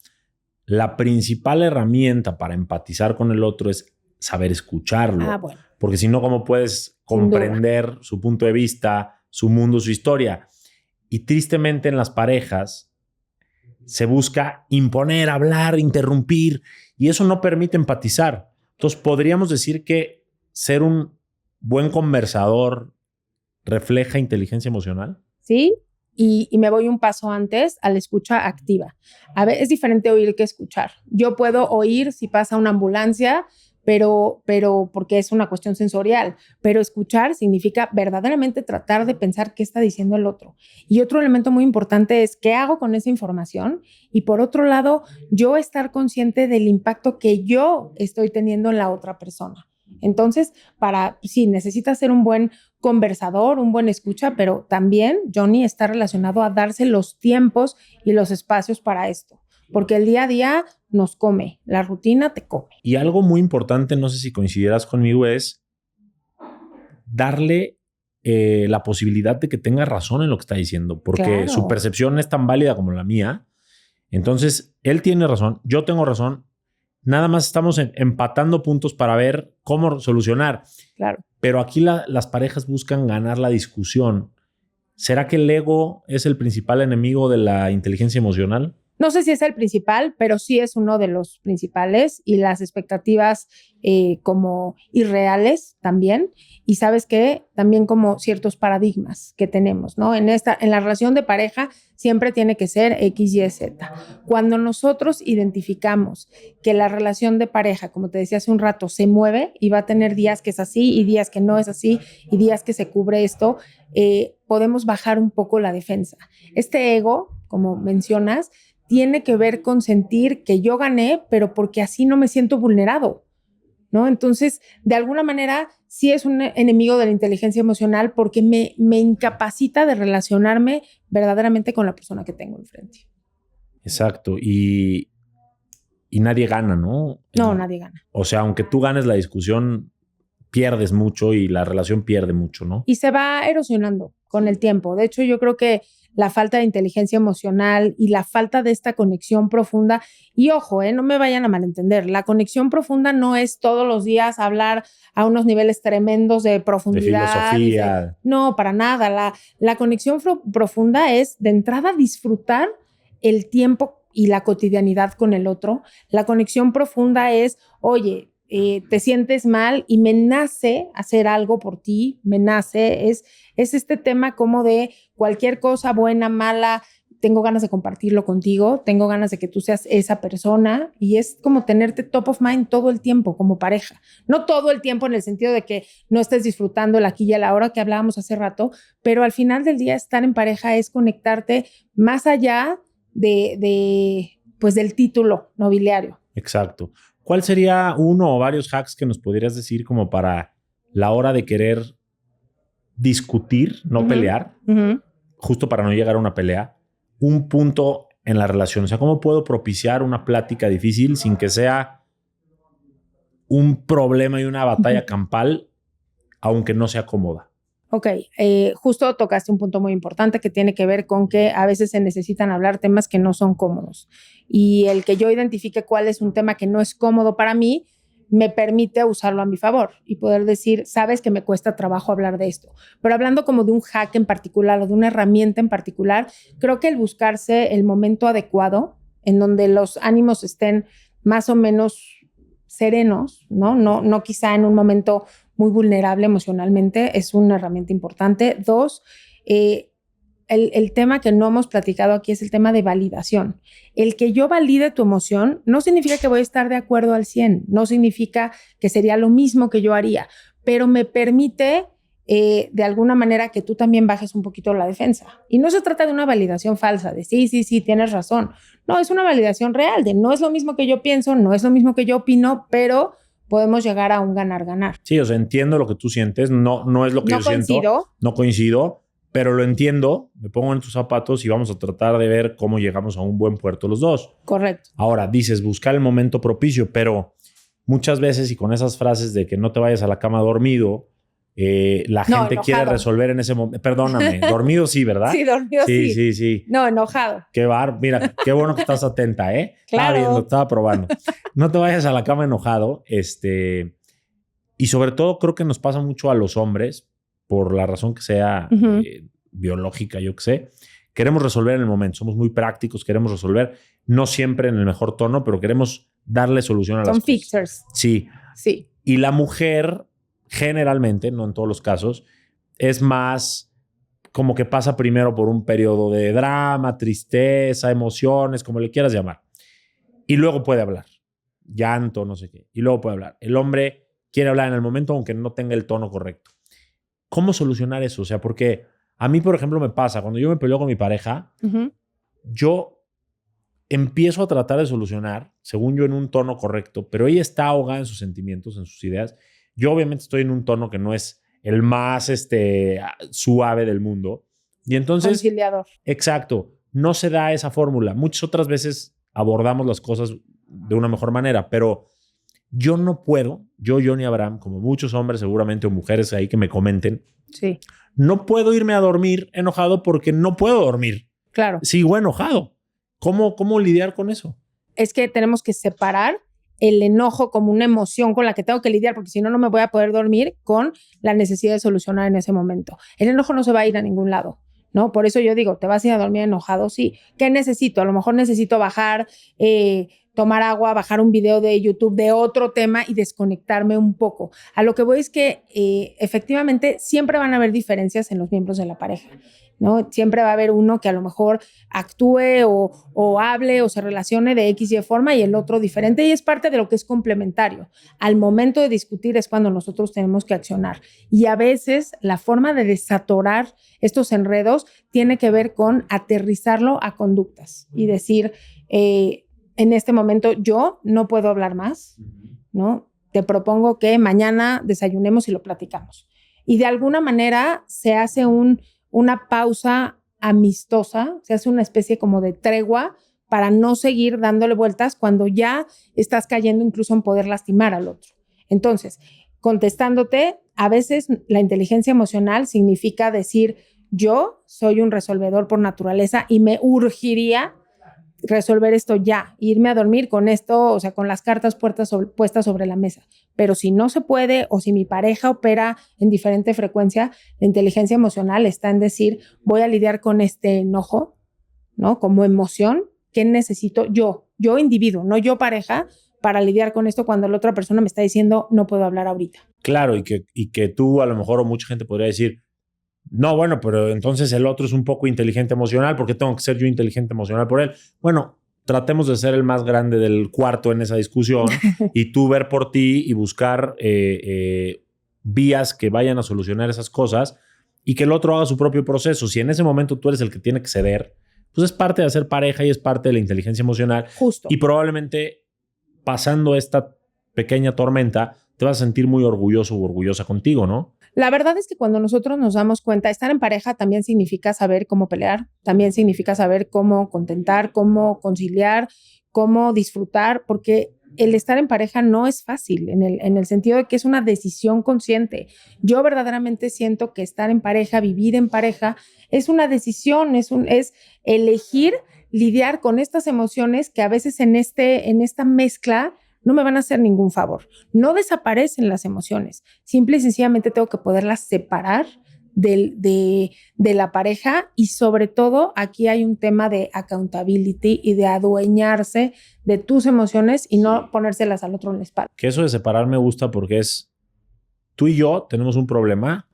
la principal herramienta para empatizar con el otro es saber escucharlo. Bueno. Porque si no, ¿cómo puedes comprender su punto de vista, su mundo, su historia? Y tristemente en las parejas se busca imponer, hablar, interrumpir, y eso no permite empatizar. Entonces, podríamos decir que ser un buen conversador refleja inteligencia emocional. Sí. Y me voy un paso antes a la escucha activa. A ver, es diferente oír que escuchar. Yo puedo oír si pasa una ambulancia, pero porque es una cuestión sensorial, pero escuchar significa verdaderamente tratar de pensar qué está diciendo el otro. Y otro elemento muy importante es qué hago con esa información y por otro lado, yo estar consciente del impacto que yo estoy teniendo en la otra persona. Entonces, sí, necesitas ser un buen conversador, un buen escucha, pero también, Johnny, está relacionado a darse los tiempos y los espacios para esto, porque el día a día nos come, la rutina te come. Y algo muy importante, no sé si coincidirás conmigo, es darle la posibilidad de que tenga razón en lo que está diciendo, porque Claro. Su percepción es tan válida como la mía. Entonces, él tiene razón, yo tengo razón. Nada más estamos empatando puntos para ver cómo solucionar. Claro. Pero aquí las parejas buscan ganar la discusión. ¿Será que el ego es el principal enemigo de la inteligencia emocional? No sé si es el principal, pero sí es uno de los principales y las expectativas como irreales también. Y sabes que también como ciertos paradigmas que tenemos, ¿no? En la relación de pareja siempre tiene que ser X, Y, Z. Cuando nosotros identificamos que la relación de pareja, como te decía hace un rato, se mueve y va a tener días que es así y días que no es así y días que se cubre esto, podemos bajar un poco la defensa. Este ego, como mencionas, tiene que ver con sentir que yo gané, pero porque así no me siento vulnerado, ¿no? Entonces, de alguna manera, sí es un enemigo de la inteligencia emocional porque me incapacita de relacionarme verdaderamente con la persona que tengo enfrente. Exacto. Y nadie gana, ¿no? No, nadie gana. O sea, aunque tú ganes la discusión, pierdes mucho y la relación pierde mucho, ¿no? Y se va erosionando con el tiempo. De hecho, yo creo que la falta de inteligencia emocional y la falta de esta conexión profunda, y ojo, no me vayan a malentender, la conexión profunda no es todos los días hablar a unos niveles tremendos de profundidad. De filosofía. No, para nada. La conexión profunda es de entrada disfrutar el tiempo y la cotidianidad con el otro. La conexión profunda es, oye, te sientes mal y me nace hacer algo por ti, me nace, es este tema como de cualquier cosa buena, mala, tengo ganas de compartirlo contigo, tengo ganas de que tú seas esa persona y es como tenerte top of mind todo el tiempo como pareja. No todo el tiempo en el sentido de que no estés disfrutando el aquí y el ahora que hablábamos hace rato, pero al final del día estar en pareja es conectarte más allá pues del título nobiliario. Exacto. ¿Cuál sería uno o varios hacks que nos podrías decir como para la hora de querer discutir, no pelear, justo para no llegar a una pelea, un punto en la relación. O sea, ¿cómo puedo propiciar una plática difícil sin que sea un problema y una batalla campal, aunque no sea cómoda? Ok, justo tocaste un punto muy importante que tiene que ver con que a veces se necesitan hablar temas que no son cómodos. Y el que yo identifique cuál es un tema que no es cómodo para mí, me permite usarlo a mi favor y poder decir, sabes que me cuesta trabajo hablar de esto. Pero hablando como de un hack en particular o de una herramienta en particular, creo que el buscarse el momento adecuado en donde los ánimos estén más o menos serenos, no quizá en un momento muy vulnerable emocionalmente, es una herramienta importante. 2, el tema que no hemos platicado aquí es el tema de validación. El que yo valide tu emoción no significa que voy a estar de acuerdo al 100, no significa que sería lo mismo que yo haría, pero me permite de alguna manera que tú también bajes un poquito la defensa. Y no se trata de una validación falsa, de sí, tienes razón. No, es una validación real, de no es lo mismo que yo pienso, no es lo mismo que yo opino, pero podemos llegar a un ganar-ganar. Sí, o sea, entiendo lo que tú sientes, no es lo que yo siento. No coincido, pero lo entiendo, me pongo en tus zapatos y vamos a tratar de ver cómo llegamos a un buen puerto los dos. Correcto. Ahora, dices buscar el momento propicio, pero muchas veces y con esas frases de que no te vayas a la cama dormido, la gente quiere resolver en ese momento. Perdóname, dormido sí, ¿verdad? Sí, dormido sí. Sí. No, enojado. Mira, qué bueno que estás atenta, ¿eh? Claro. Estaba viendo, estaba probando. No te vayas a la cama enojado, y sobre todo creo que nos pasa mucho a los hombres, por la razón que sea biológica, yo que sé. Queremos resolver en el momento, somos muy prácticos, queremos resolver, no siempre en el mejor tono, pero queremos darle solución a las cosas. Son fixers. Sí. Y la mujer, generalmente, no en todos los casos, es más como que pasa primero por un periodo de drama, tristeza, emociones, como le quieras llamar. Y luego puede hablar. Llanto, no sé qué. Y luego puede hablar. El hombre quiere hablar en el momento aunque no tenga el tono correcto. ¿Cómo solucionar eso? O sea, porque a mí, por ejemplo, me pasa, cuando yo me peleo con mi pareja, yo empiezo a tratar de solucionar, según yo, en un tono correcto, pero ella está ahogada en sus sentimientos, en sus ideas. Yo obviamente estoy en un tono que no es el más suave del mundo. Y entonces... Conciliador. Exacto. No se da esa fórmula. Muchas otras veces abordamos las cosas de una mejor manera, pero yo no puedo, Johnny Abraham, como muchos hombres seguramente o mujeres ahí que me comenten, sí, no puedo irme a dormir enojado porque no puedo dormir. Claro. Sigo enojado. ¿Cómo lidiar con eso? Es que tenemos que separar el enojo como una emoción con la que tengo que lidiar, porque si no, no me voy a poder dormir, con la necesidad de solucionar en ese momento. El enojo no se va a ir a ningún lado, ¿no? Por eso yo digo, ¿te vas a ir a dormir enojado? Sí. ¿Qué necesito? A lo mejor necesito bajar, tomar agua, bajar un video de YouTube de otro tema y desconectarme un poco. A lo que voy es que efectivamente siempre van a haber diferencias en los miembros de la pareja, ¿no? Siempre va a haber uno que a lo mejor actúe o hable o se relacione de X y forma y el otro diferente, y es parte de lo que es complementario. Al momento de discutir es cuando nosotros tenemos que accionar, y a veces la forma de desatorar estos enredos tiene que ver con aterrizarlo a conductas y decir, en este momento yo no puedo hablar más, ¿no? Te propongo que mañana desayunemos y lo platicamos. Y de alguna manera se hace una pausa amistosa, se hace una especie como de tregua para no seguir dándole vueltas cuando ya estás cayendo incluso en poder lastimar al otro. Entonces, contestándote, a veces la inteligencia emocional significa decir, yo soy un resolvedor por naturaleza y me urgiría resolver esto ya, irme a dormir con esto, o sea, con las cartas puestas sobre la mesa. Pero si no se puede, o si mi pareja opera en diferente frecuencia, la inteligencia emocional está en decir, voy a lidiar con este enojo, ¿no? Como emoción, ¿qué necesito yo individuo, no yo pareja, para lidiar con esto cuando la otra persona me está diciendo, no puedo hablar ahorita? Claro, y que tú a lo mejor, o mucha gente podría decir, no, bueno, pero entonces el otro es un poco inteligente emocional, ¿por qué tengo que ser yo inteligente emocional por él? Bueno, tratemos de ser el más grande del cuarto en esa discusión y tú ver por ti y buscar vías que vayan a solucionar esas cosas y que el otro haga su propio proceso. Si en ese momento tú eres el que tiene que ceder, pues es parte de hacer pareja y es parte de la inteligencia emocional. Justo. Y probablemente pasando esta pequeña tormenta te vas a sentir muy orgulloso o orgullosa contigo, ¿no? La verdad es que cuando nosotros nos damos cuenta, estar en pareja también significa saber cómo pelear, también significa saber cómo contentar, cómo conciliar, cómo disfrutar, porque el estar en pareja no es fácil en el sentido de que es una decisión consciente. Yo verdaderamente siento que estar en pareja, vivir en pareja, es una decisión, es elegir lidiar con estas emociones que a veces en esta mezcla no me van a hacer ningún favor. No desaparecen las emociones. Simple y sencillamente tengo que poderlas separar de la pareja y sobre todo aquí hay un tema de accountability y de adueñarse de tus emociones y no ponérselas al otro en la espalda. Que eso de separar me gusta porque es tú y yo tenemos un problema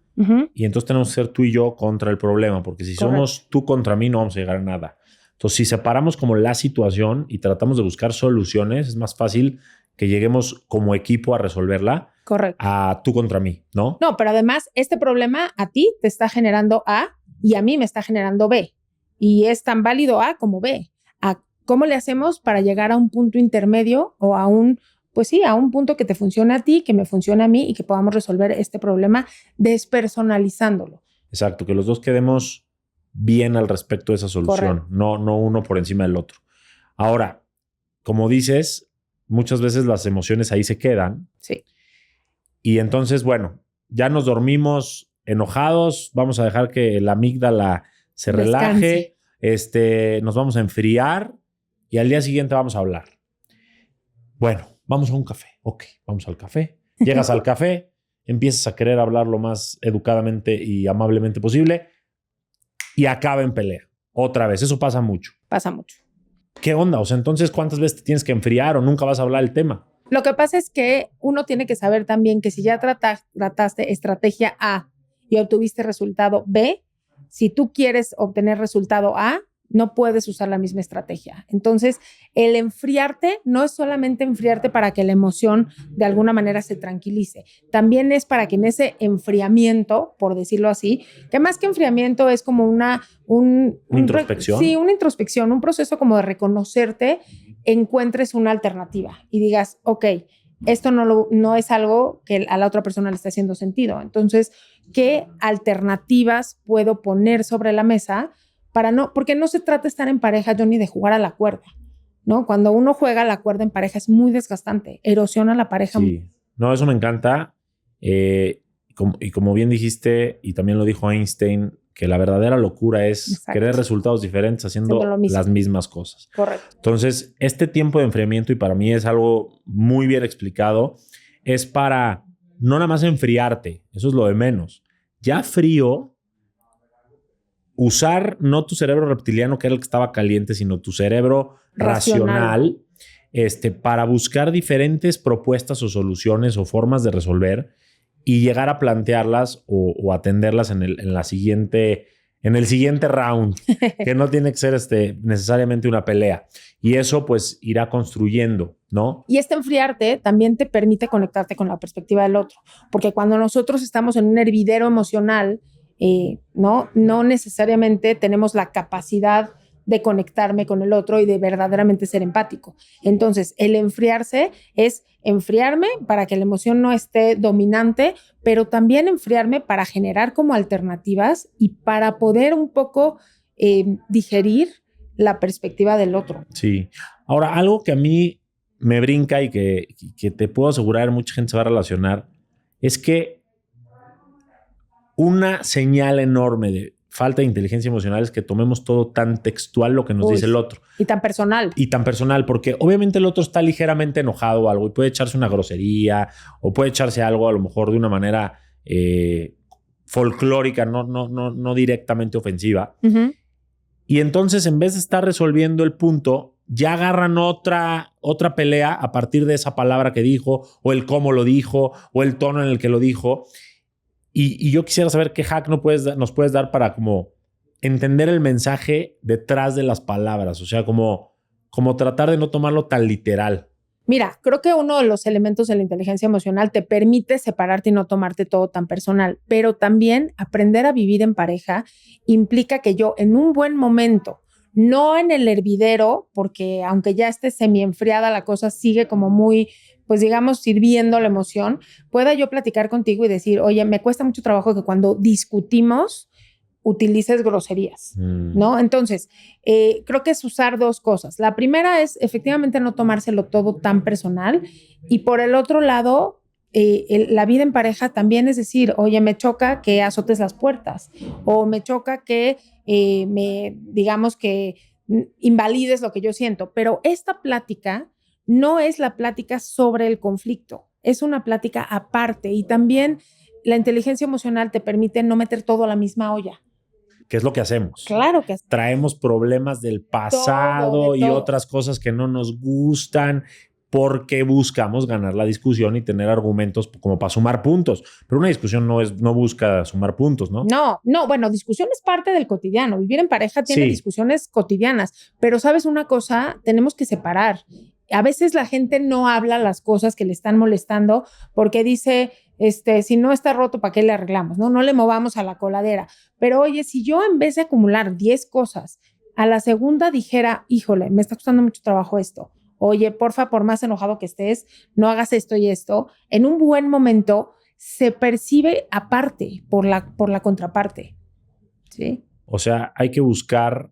y entonces tenemos que ser tú y yo contra el problema, porque si somos tú contra mí no vamos a llegar a nada. Entonces, si separamos como la situación y tratamos de buscar soluciones, es más fácil que lleguemos como equipo a resolverla. Correcto. A tú contra mí, ¿no? No, pero además este problema a ti te está generando A y a mí me está generando B. Y es tan válido A como B. ¿Cómo le hacemos para llegar a un punto intermedio o a un punto que te funcione a ti, que me funcione a mí y que podamos resolver este problema despersonalizándolo? Exacto, que los dos quedemos bien al respecto de esa solución, no uno por encima del otro. Ahora, como dices, muchas veces las emociones ahí se quedan. Sí. Y entonces, bueno, ya nos dormimos enojados, vamos a dejar que la amígdala se relaje, nos vamos a enfriar y al día siguiente vamos a hablar. Bueno, vamos a un café. Ok, vamos al café. Llegas al café, empiezas a querer hablar lo más educadamente y amablemente posible y acaba en pelea. Otra vez, eso pasa mucho. Pasa mucho. ¿Qué onda? O sea, entonces, ¿cuántas veces te tienes que enfriar o nunca vas a hablar el tema? Lo que pasa es que uno tiene que saber también que si ya trataste estrategia A y obtuviste resultado B, si tú quieres obtener resultado A, no puedes usar la misma estrategia. Entonces, el enfriarte no es solamente enfriarte para que la emoción de alguna manera se tranquilice. También es para que en ese enfriamiento, por decirlo así, que más que enfriamiento es como una introspección. Sí, una introspección, un proceso como de reconocerte, encuentres una alternativa y digas, ok, esto no es algo que a la otra persona le está haciendo sentido. Entonces, ¿qué alternativas puedo poner sobre la mesa porque no se trata de estar en pareja, Johnny, de jugar a la cuerda, ¿no? Cuando uno juega a la cuerda en pareja es muy desgastante, erosiona la pareja. Sí, no, eso me encanta. Y como bien dijiste, y también lo dijo Einstein, que la verdadera locura es querer resultados diferentes haciendo las mismas cosas. Correcto. Entonces, este tiempo de enfriamiento, y para mí es algo muy bien explicado, es para no nada más enfriarte, eso es lo de menos. Ya frío, usar no tu cerebro reptiliano, que era el que estaba caliente, sino tu cerebro racional para buscar diferentes propuestas o soluciones o formas de resolver y llegar a plantearlas o atenderlas en el siguiente round, que no tiene que ser necesariamente una pelea. Y eso pues irá construyendo, ¿no? Y este enfriarte también te permite conectarte con la perspectiva del otro, porque cuando nosotros estamos en un hervidero emocional, no necesariamente tenemos la capacidad de conectarme con el otro y de verdaderamente ser empático. Entonces, el enfriarse es enfriarme para que la emoción no esté dominante, pero también enfriarme para generar como alternativas y para poder un poco digerir la perspectiva del otro. Sí. Ahora, algo que a mí me brinca y que te puedo asegurar mucha gente se va a relacionar es que una señal enorme de falta de inteligencia emocional es que tomemos todo tan textual lo que nos dice el otro. Y tan personal. Y tan personal, porque obviamente el otro está ligeramente enojado o algo y puede echarse una grosería o puede echarse algo a lo mejor de una manera folclórica, no directamente ofensiva. Uh-huh. Y entonces, en vez de estar resolviendo el punto, ya agarran otra pelea a partir de esa palabra que dijo o el cómo lo dijo o el tono en el que lo dijo. Y yo quisiera saber qué hack nos puedes dar para como entender el mensaje detrás de las palabras. O sea, como tratar de no tomarlo tan literal. Mira, creo que uno de los elementos de la inteligencia emocional te permite separarte y no tomarte todo tan personal, pero también aprender a vivir en pareja implica que yo en un buen momento, no en el hervidero, porque aunque ya esté semi enfriada la cosa sigue como muy pues digamos, sirviendo la emoción, pueda yo platicar contigo y decir, oye, me cuesta mucho trabajo que cuando discutimos utilices groserías, ¿no? Entonces, creo que es usar dos cosas. La primera es efectivamente no tomárselo todo tan personal y por el otro lado, la vida en pareja también es decir, oye, me choca que azotes las puertas o me choca que digamos que invalides lo que yo siento, pero esta plática no es la plática sobre el conflicto, es una plática aparte y también la inteligencia emocional te permite no meter todo a la misma olla. ¿Qué es lo que hacemos? Claro que traemos problemas del pasado y otras cosas que no nos gustan porque buscamos ganar la discusión y tener argumentos como para sumar puntos. Pero una discusión no busca sumar puntos, ¿no? No, bueno, discusión es parte del cotidiano. Vivir en pareja tiene discusiones cotidianas, pero ¿sabes una cosa? Tenemos que separar. A veces la gente no habla las cosas que le están molestando porque dice, si no está roto, ¿para qué le arreglamos? No le movamos a la coladera. Pero oye, si yo en vez de acumular 10 cosas, a la segunda dijera, híjole, me está costando mucho trabajo esto. Oye, porfa, por más enojado que estés, no hagas esto y esto. En un buen momento se percibe aparte por la contraparte. ¿Sí? O sea, hay que buscar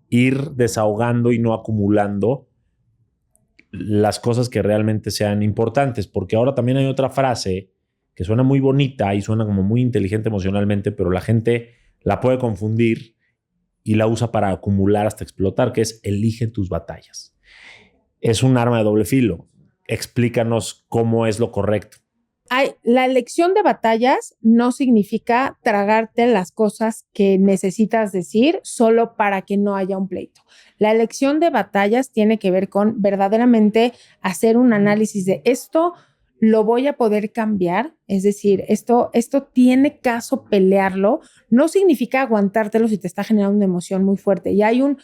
ir desahogando y no acumulando las cosas que realmente sean importantes, porque ahora también hay otra frase que suena muy bonita y suena como muy inteligente emocionalmente, pero la gente la puede confundir y la usa para acumular hasta explotar, que es elige tus batallas. Es un arma de doble filo. Explícanos cómo es lo correcto. La elección de batallas no significa tragarte las cosas que necesitas decir solo para que no haya un pleito. La elección de batallas tiene que ver con verdaderamente hacer un análisis de esto lo voy a poder cambiar, es decir, esto tiene caso pelearlo, no significa aguantártelo si te está generando una emoción muy fuerte y hay un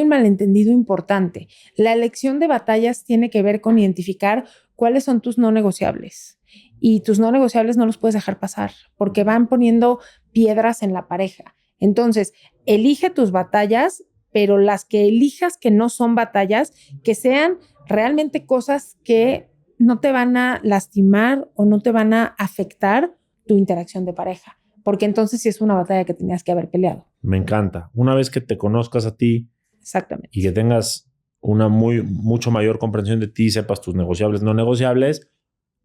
malentendido importante. La elección de batallas tiene que ver con identificar cuáles son tus no negociables. Y tus no negociables no los puedes dejar pasar porque van poniendo piedras en la pareja. Entonces, elige tus batallas, pero las que elijas que no son batallas, que sean realmente cosas que no te van a lastimar o no te van a afectar tu interacción de pareja. Porque entonces sí es una batalla que tenías que haber peleado. Me encanta. Una vez que te conozcas a ti exactamente y que tengas una mucho mayor comprensión de ti, sepas tus negociables, no negociables,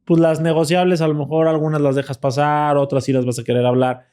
pues las negociables a lo mejor algunas las dejas pasar, otras sí las vas a querer hablar,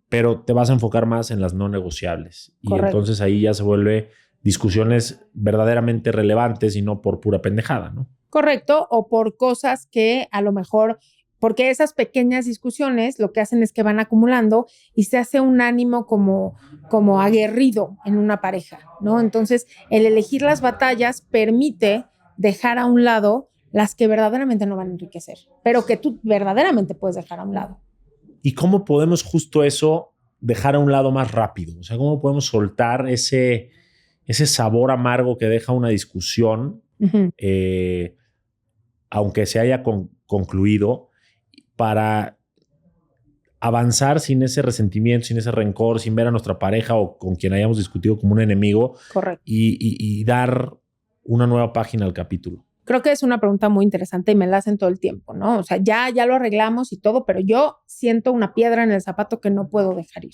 pero te vas a enfocar más en las no negociables. Correcto. Y entonces ahí ya se vuelve discusiones verdaderamente relevantes y no por pura pendejada, ¿no? Correcto, o por cosas que a lo mejor, porque esas pequeñas discusiones lo que hacen es que van acumulando y se hace un ánimo como aguerrido en una pareja, ¿no? Entonces, el elegir las batallas permite dejar a un lado las que verdaderamente no van a enriquecer, pero que tú verdaderamente puedes dejar a un lado. ¿Y cómo podemos justo eso dejar a un lado más rápido? O sea, ¿cómo podemos soltar ese sabor amargo que deja una discusión, aunque se haya concluido, para avanzar sin ese resentimiento, sin ese rencor, sin ver a nuestra pareja o con quien hayamos discutido como un enemigo? Correcto. Y dar una nueva página al capítulo. Creo que es una pregunta muy interesante y me la hacen todo el tiempo, ¿no? O sea, ya lo arreglamos y todo, pero yo siento una piedra en el zapato que no puedo dejar ir.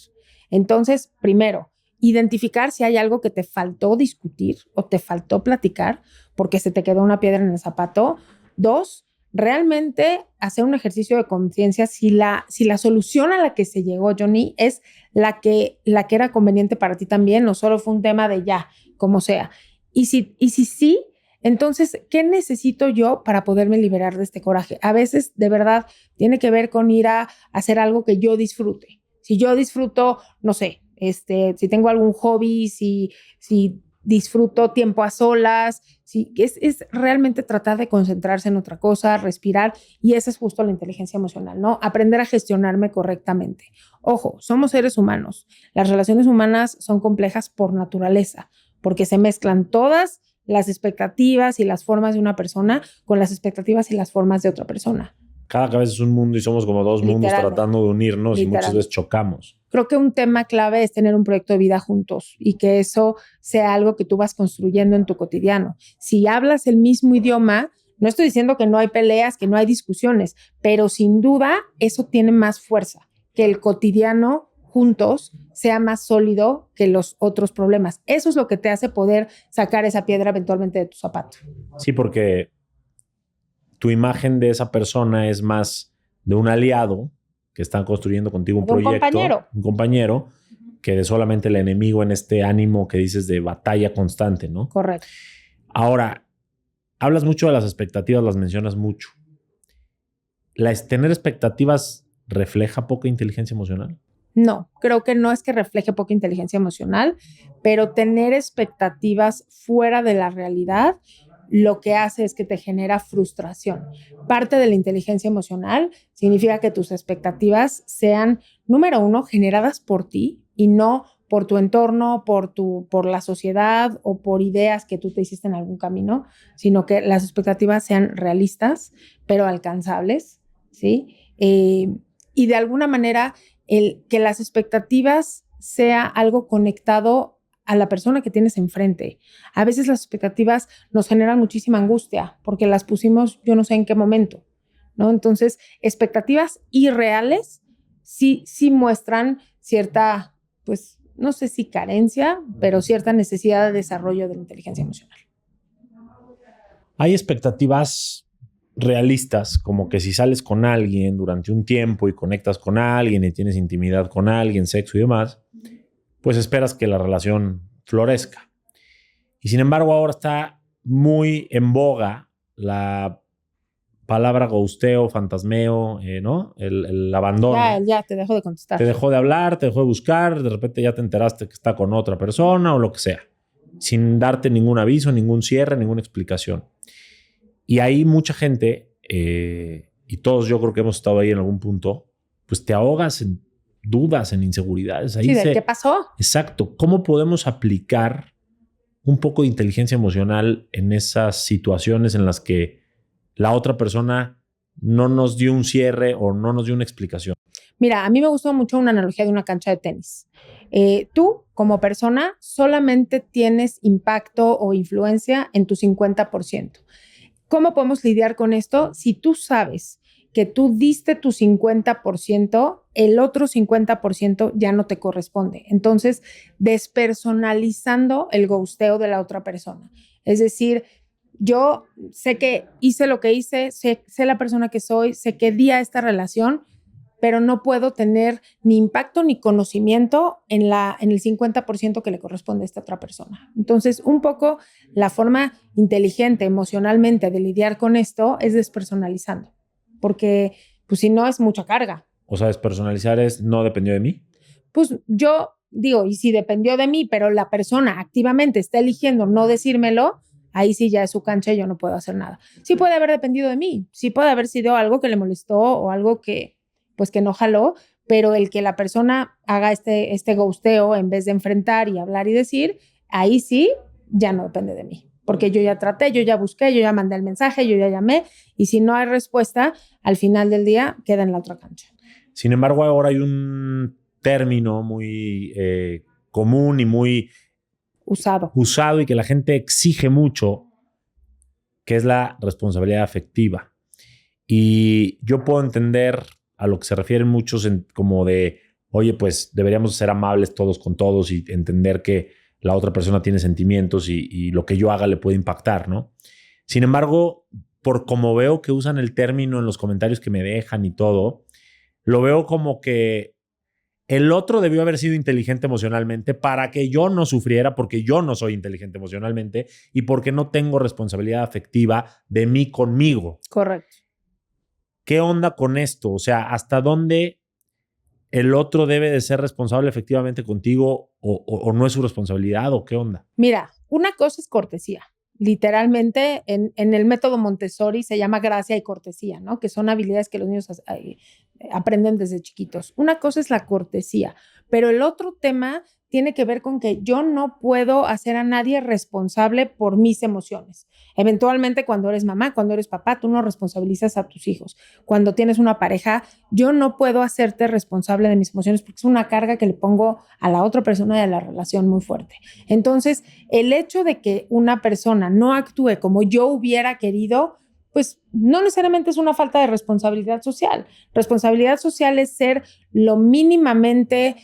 Entonces, primero, identificar si hay algo que te faltó discutir o te faltó platicar porque se te quedó una piedra en el zapato. 2, realmente hacer un ejercicio de conciencia si la solución a la que se llegó, Johnny, es la que era conveniente para ti también, o solo fue un tema de ya, como sea. Y si sí, entonces, ¿qué necesito yo para poderme liberar de este coraje? A veces, de verdad, tiene que ver con ir a hacer algo que yo disfrute. Si yo disfruto, no sé, si tengo algún hobby, si disfruto tiempo a solas, es realmente tratar de concentrarse en otra cosa, respirar, y esa es justo la inteligencia emocional, ¿no? Aprender a gestionarme correctamente. Ojo, somos seres humanos. Las relaciones humanas son complejas por naturaleza, porque se mezclan todas las expectativas y las formas de una persona con las expectativas y las formas de otra persona. Cada cabeza es un mundo y somos como dos mundos tratando de unirnos y muchas veces chocamos. Creo que un tema clave es tener un proyecto de vida juntos y que eso sea algo que tú vas construyendo en tu cotidiano. Si hablas el mismo idioma, no estoy diciendo que no hay peleas, que no hay discusiones, pero sin duda eso tiene más fuerza, que el cotidiano juntos sea más sólido que los otros problemas. Eso es lo que te hace poder sacar esa piedra eventualmente de tu zapato. Sí, porque tu imagen de esa persona es más de un aliado que están construyendo contigo un proyecto, un compañero, que de solamente el enemigo en este ánimo que dices de batalla constante, ¿no? Correcto. Ahora, hablas mucho de las expectativas, las mencionas mucho. ¿Tener expectativas refleja poca inteligencia emocional? No, creo que no es que refleje poca inteligencia emocional, pero tener expectativas fuera de la realidad lo que hace es que te genera frustración. Parte de la inteligencia emocional significa que tus expectativas sean, número uno, generadas por ti y no por tu entorno, por la sociedad o por ideas que tú te hiciste en algún camino, sino que las expectativas sean realistas, pero alcanzables, ¿sí? Y de alguna manera, que las expectativas sea algo conectado a la persona que tienes enfrente. A veces las expectativas nos generan muchísima angustia porque las pusimos yo no sé en qué momento, ¿no? Entonces, expectativas irreales sí muestran cierta, pues, no sé si carencia, pero cierta necesidad de desarrollo de la inteligencia emocional. Hay expectativas realistas, como que si sales con alguien durante un tiempo y conectas con alguien y tienes intimidad con alguien, sexo y demás, pues esperas que la relación florezca. Y sin embargo, ahora está muy en boga la palabra ghosteo, fantasmeo, ¿no? El abandono. Ya, te dejo de contestar. Te dejó de hablar, te dejó de buscar, de repente ya te enteraste que está con otra persona o lo que sea, sin darte ningún aviso, ningún cierre, ninguna explicación. Y ahí mucha gente, y todos yo creo que hemos estado ahí en algún punto, pues te ahogas en dudas, en inseguridades. Ahí sí, ¿qué pasó? Exacto. ¿Cómo podemos aplicar un poco de inteligencia emocional en esas situaciones en las que la otra persona no nos dio un cierre o no nos dio una explicación? Mira, a mí me gustó mucho una analogía de una cancha de tenis. Tú, como persona, solamente tienes impacto o influencia en tu 50%. ¿Cómo podemos lidiar con esto? Si tú sabes que tú diste tu 50%, el otro 50% ya no te corresponde. Entonces, despersonalizando el ghosteo de la otra persona. Es decir, yo sé que hice lo que hice, sé la persona que soy, sé que di a esta relación, pero no puedo tener ni impacto ni conocimiento en el 50% que le corresponde a esta otra persona. Entonces, un poco la forma inteligente emocionalmente de lidiar con esto es despersonalizando, porque pues si no es mucha carga. O sea, despersonalizar es no dependió de mí. Pues yo digo, y si dependió de mí, pero la persona activamente está eligiendo no decírmelo, ahí sí ya es su cancha y yo no puedo hacer nada. Sí puede haber dependido de mí, sí puede haber sido algo que le molestó o algo que pues que no jaló, pero el que la persona haga este ghosteo en vez de enfrentar y hablar y decir, ahí sí ya no depende de mí, porque yo ya traté, yo ya busqué, yo ya mandé el mensaje, yo ya llamé, y si no hay respuesta, al final del día queda en la otra cancha. Sin embargo, ahora hay un término muy común y muy usado y que la gente exige mucho, que es la responsabilidad afectiva. Y yo puedo entender a lo que se refieren muchos como de, oye, pues deberíamos ser amables todos con todos y entender que la otra persona tiene sentimientos y lo que yo haga le puede impactar, ¿no? Sin embargo, por como veo que usan el término en los comentarios que me dejan y todo, lo veo como que el otro debió haber sido inteligente emocionalmente para que yo no sufriera, porque yo no soy inteligente emocionalmente y porque no tengo responsabilidad afectiva de mí conmigo. Correcto. ¿Qué onda con esto? O sea, ¿hasta dónde el otro debe de ser responsable efectivamente contigo o no es su responsabilidad o qué onda? Mira, una cosa es cortesía. Literalmente en el método Montessori se llama gracia y cortesía, ¿no? Que son habilidades que los niños aprenden desde chiquitos. Una cosa es la cortesía, pero el otro tema tiene que ver con que yo no puedo hacer a nadie responsable por mis emociones. Eventualmente, cuando eres mamá, cuando eres papá, tú no responsabilizas a tus hijos. Cuando tienes una pareja, yo no puedo hacerte responsable de mis emociones porque es una carga que le pongo a la otra persona y a la relación muy fuerte. Entonces, el hecho de que una persona no actúe como yo hubiera querido, pues no necesariamente es una falta de responsabilidad social. Responsabilidad social es ser lo mínimamente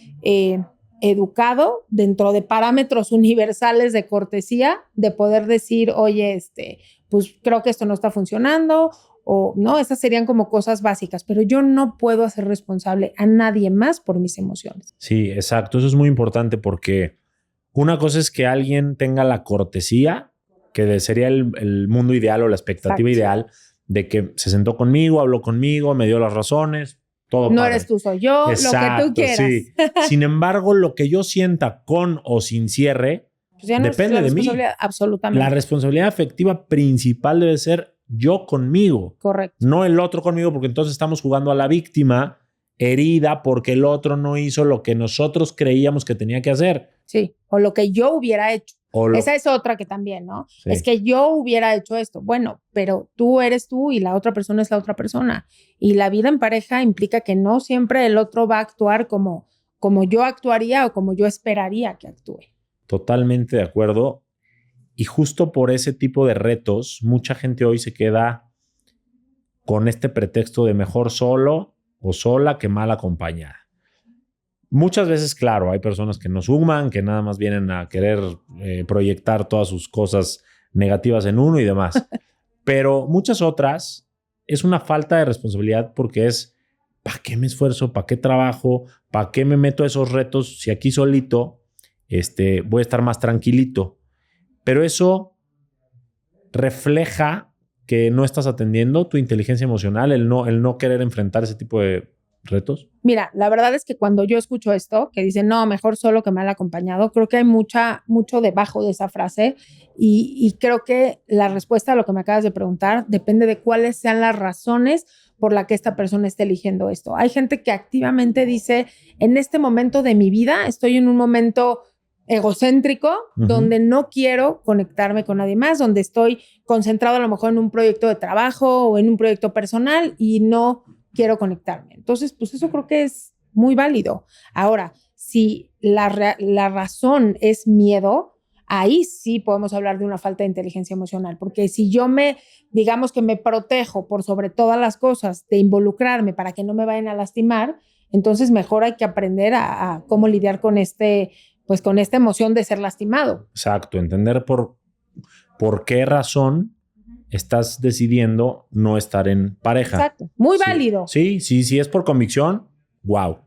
educado dentro de parámetros universales de cortesía, de poder decir, oye, pues creo que esto no está funcionando, o no, esas serían como cosas básicas, pero yo no puedo hacer responsable a nadie más por mis emociones. Sí, exacto. Eso es muy importante porque una cosa es que alguien tenga la cortesía, que sería el mundo ideal o la expectativa ideal de que se sentó conmigo, habló conmigo, me dio las razones, todo no padre. Eres tú, soy yo, exacto, lo que tú quieras. Sí. Sin embargo, lo que yo sienta con o sin cierre, pues ya no depende de mí. Absolutamente. La responsabilidad afectiva principal debe ser yo conmigo. Correcto. No el otro conmigo, porque entonces estamos jugando a la víctima herida porque el otro no hizo lo que nosotros creíamos que tenía que hacer. Sí, o lo que yo hubiera hecho. Esa es otra que también, ¿no? Sí. Es que yo hubiera hecho esto. Bueno, pero tú eres tú y la otra persona es la otra persona. Y la vida en pareja implica que no siempre el otro va a actuar como yo actuaría o como yo esperaría que actúe. Totalmente de acuerdo. Y justo por ese tipo de retos, mucha gente hoy se queda con este pretexto de mejor solo o sola que mal acompañada. Muchas veces, claro, hay personas que no suman, que nada más vienen a querer proyectar todas sus cosas negativas en uno y demás. Pero muchas otras es una falta de responsabilidad porque es ¿para qué me esfuerzo? ¿Para qué trabajo? ¿Para qué me meto a esos retos si aquí solito voy a estar más tranquilito? Pero eso refleja que no estás atendiendo tu inteligencia emocional, el no querer enfrentar ese tipo de retos. Mira, la verdad es que cuando yo escucho esto, que dicen, no, mejor solo que mal acompañado, creo que hay mucho debajo de esa frase y creo que la respuesta a lo que me acabas de preguntar depende de cuáles sean las razones por la que esta persona esté eligiendo esto. Hay gente que activamente dice, en este momento de mi vida, estoy en un momento egocéntrico, donde no quiero conectarme con nadie más, donde estoy concentrado a lo mejor en un proyecto de trabajo o en un proyecto personal y no quiero conectarme. Entonces, pues eso creo que es muy válido. Ahora, si la razón es miedo, ahí sí podemos hablar de una falta de inteligencia emocional, porque si yo digamos que me protejo por sobre todas las cosas de involucrarme para que no me vayan a lastimar, entonces mejor hay que aprender a cómo lidiar con con esta emoción de ser lastimado. Exacto, entender por qué razón estás decidiendo no estar en pareja. Exacto, muy válido. Sí, si es por convicción, wow.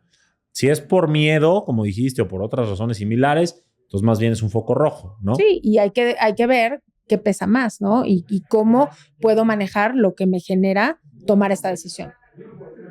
Si es por miedo, como dijiste, o por otras razones similares, entonces más bien es un foco rojo, ¿no? Sí, y hay que ver qué pesa más, ¿no? Y cómo puedo manejar lo que me genera tomar esta decisión.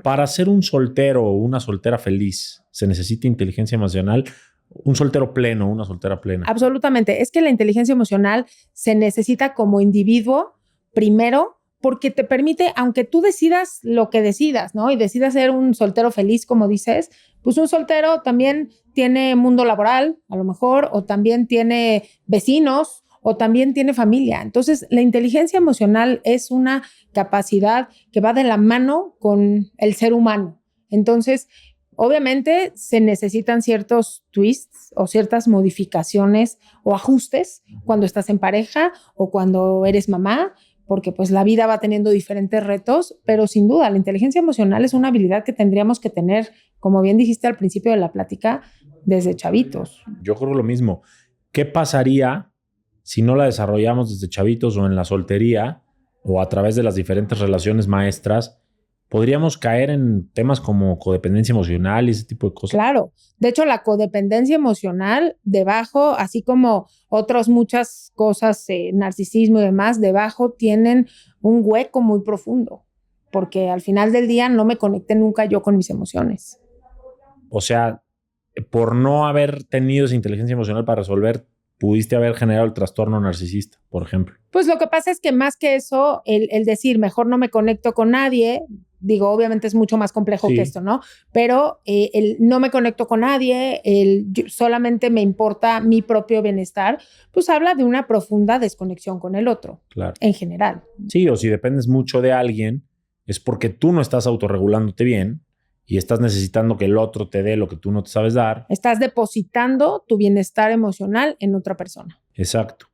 Para ser un soltero o una soltera feliz, ¿se necesita inteligencia emocional? Un soltero pleno, una soltera plena. Absolutamente. Es que la inteligencia emocional se necesita como individuo primero porque te permite, aunque tú decidas lo que decidas, ¿no? Y decidas ser un soltero feliz, como dices, pues un soltero también tiene mundo laboral, a lo mejor, o también tiene vecinos, o también tiene familia. Entonces, la inteligencia emocional es una capacidad que va de la mano con el ser humano. Entonces, obviamente se necesitan ciertos twists o ciertas modificaciones o ajustes cuando estás en pareja o cuando eres mamá, porque pues la vida va teniendo diferentes retos, pero sin duda la inteligencia emocional es una habilidad que tendríamos que tener, como bien dijiste al principio de la plática, desde chavitos. Yo creo lo mismo. ¿Qué pasaría si no la desarrollamos desde chavitos o en la soltería o a través de las diferentes relaciones maestras? ¿Podríamos caer en temas como codependencia emocional y ese tipo de cosas? Claro. De hecho, la codependencia emocional debajo, así como otras muchas cosas, narcisismo y demás, debajo tienen un hueco muy profundo, porque al final del día no me conecté nunca yo con mis emociones. O sea, por no haber tenido esa inteligencia emocional para resolver, pudiste haber generado el trastorno narcisista, por ejemplo. Pues lo que pasa es que más que eso, el decir mejor no me conecto con nadie, digo, obviamente es mucho más complejo que esto, ¿no? Pero el no me conecto con nadie, solamente me importa mi propio bienestar, pues habla de una profunda desconexión con el otro, Claro. en general. Sí, o si dependes mucho de alguien, es porque tú no estás autorregulándote bien y estás necesitando que el otro te dé lo que tú no te sabes dar. Estás depositando tu bienestar emocional en otra persona. Exacto.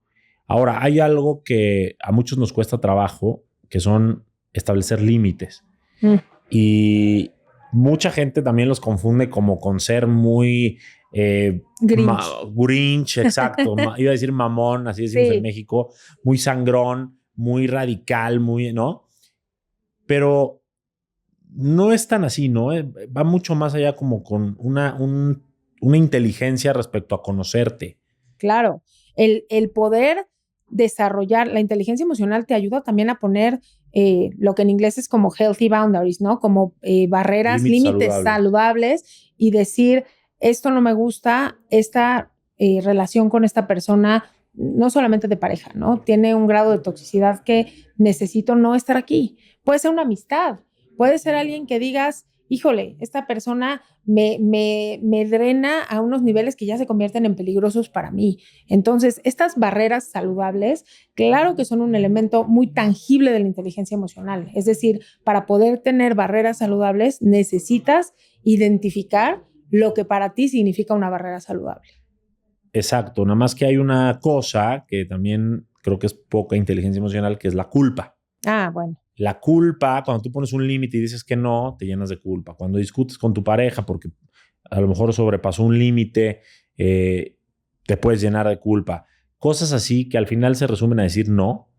Ahora, hay algo que a muchos nos cuesta trabajo, que son establecer límites. Y mucha gente también los confunde como con ser muy... Grinch, exacto. Iba a decir mamón, así decimos en México. Muy sangrón, muy radical, muy, ¿no? Pero no es tan así, ¿no? Va mucho más allá como con una inteligencia respecto a conocerte. Claro. El poder desarrollar la inteligencia emocional te ayuda también a poner lo que en inglés es como healthy boundaries, ¿no? Como barreras, límites saludables y decir, esto no me gusta, esta relación con esta persona, no solamente de pareja, ¿no? Tiene un grado de toxicidad que necesito no estar aquí. Puede ser una amistad, puede ser alguien que digas, híjole, esta persona me drena a unos niveles que ya se convierten en peligrosos para mí. Entonces, estas barreras saludables, claro que son un elemento muy tangible de la inteligencia emocional. Es decir, para poder tener barreras saludables, necesitas identificar lo que para ti significa una barrera saludable. Exacto, nada más que hay una cosa que también creo que es poca inteligencia emocional, que es la culpa. Ah, bueno. La culpa, cuando tú pones un límite y dices que no, te llenas de culpa. Cuando discutes con tu pareja porque a lo mejor sobrepasó un límite, te puedes llenar de culpa. Cosas así que al final se resumen a decir no,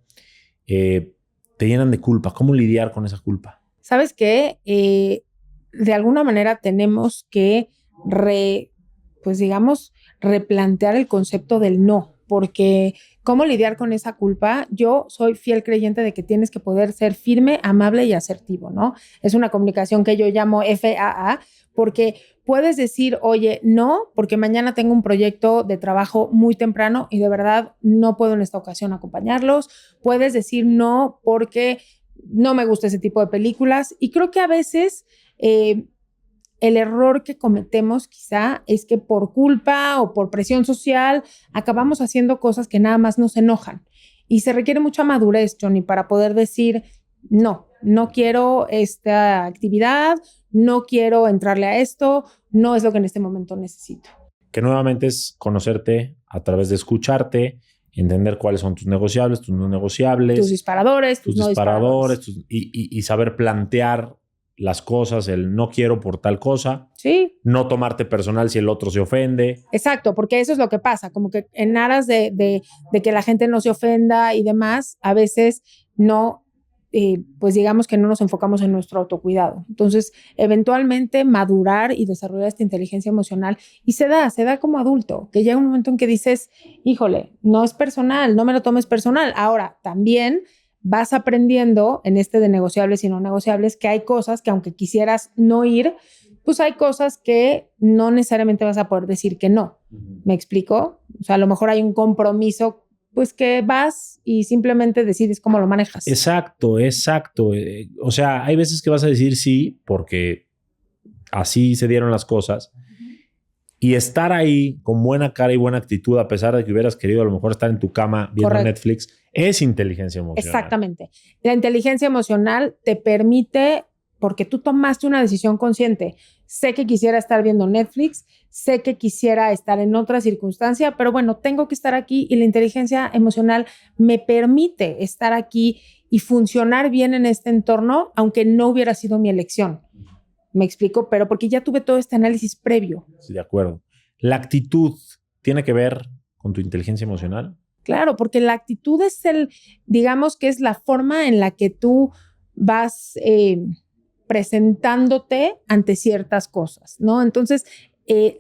te llenan de culpa. ¿Cómo lidiar con esa culpa? ¿Sabes qué? De alguna manera tenemos que replantear el concepto del no. Porque ¿cómo lidiar con esa culpa? Yo soy fiel creyente de que tienes que poder ser firme, amable y asertivo, ¿no? Es una comunicación que yo llamo FAA, porque puedes decir, oye, no, porque mañana tengo un proyecto de trabajo muy temprano y de verdad no puedo en esta ocasión acompañarlos. Puedes decir no porque no me gusta ese tipo de películas. Y creo que a veces... el error que cometemos quizá es que por culpa o por presión social acabamos haciendo cosas que nada más nos enojan. Y se requiere mucha madurez, Johnny, para poder decir, no quiero esta actividad, no quiero entrarle a esto, no es lo que en este momento necesito. Que nuevamente es conocerte a través de escucharte, entender cuáles son tus negociables, tus no negociables. Tus disparadores, tus no disparadores. Y saber plantear las cosas, el no quiero por tal cosa. Sí. No tomarte personal si el otro se ofende. Exacto, porque eso es lo que pasa, como que en aras de que la gente no se ofenda y demás, a veces no, pues digamos que no nos enfocamos en nuestro autocuidado. Entonces, eventualmente madurar y desarrollar esta inteligencia emocional y se da como adulto, que llega un momento en que dices, híjole, no es personal, no me lo tomes personal. Ahora, también vas aprendiendo en este de negociables y no negociables que hay cosas que aunque quisieras no ir, pues hay cosas que no necesariamente vas a poder decir que no. ¿Me explico? O sea, a lo mejor hay un compromiso, pues que vas y simplemente decides cómo lo manejas. Exacto. O sea, hay veces que vas a decir sí porque así se dieron las cosas. Y estar ahí con buena cara y buena actitud, a pesar de que hubieras querido a lo mejor estar en tu cama viendo Correcto. Netflix, es inteligencia emocional. Exactamente. La inteligencia emocional te permite, porque tú tomaste una decisión consciente. Sé que quisiera estar viendo Netflix, sé que quisiera estar en otra circunstancia, pero bueno, tengo que estar aquí y la inteligencia emocional me permite estar aquí y funcionar bien en este entorno, aunque no hubiera sido mi elección. ¿Me explico? Pero porque ya tuve todo este análisis previo. Sí, de acuerdo. ¿La actitud tiene que ver con tu inteligencia emocional? Claro, porque la actitud es digamos que es la forma en la que tú vas presentándote ante ciertas cosas, ¿no? Entonces,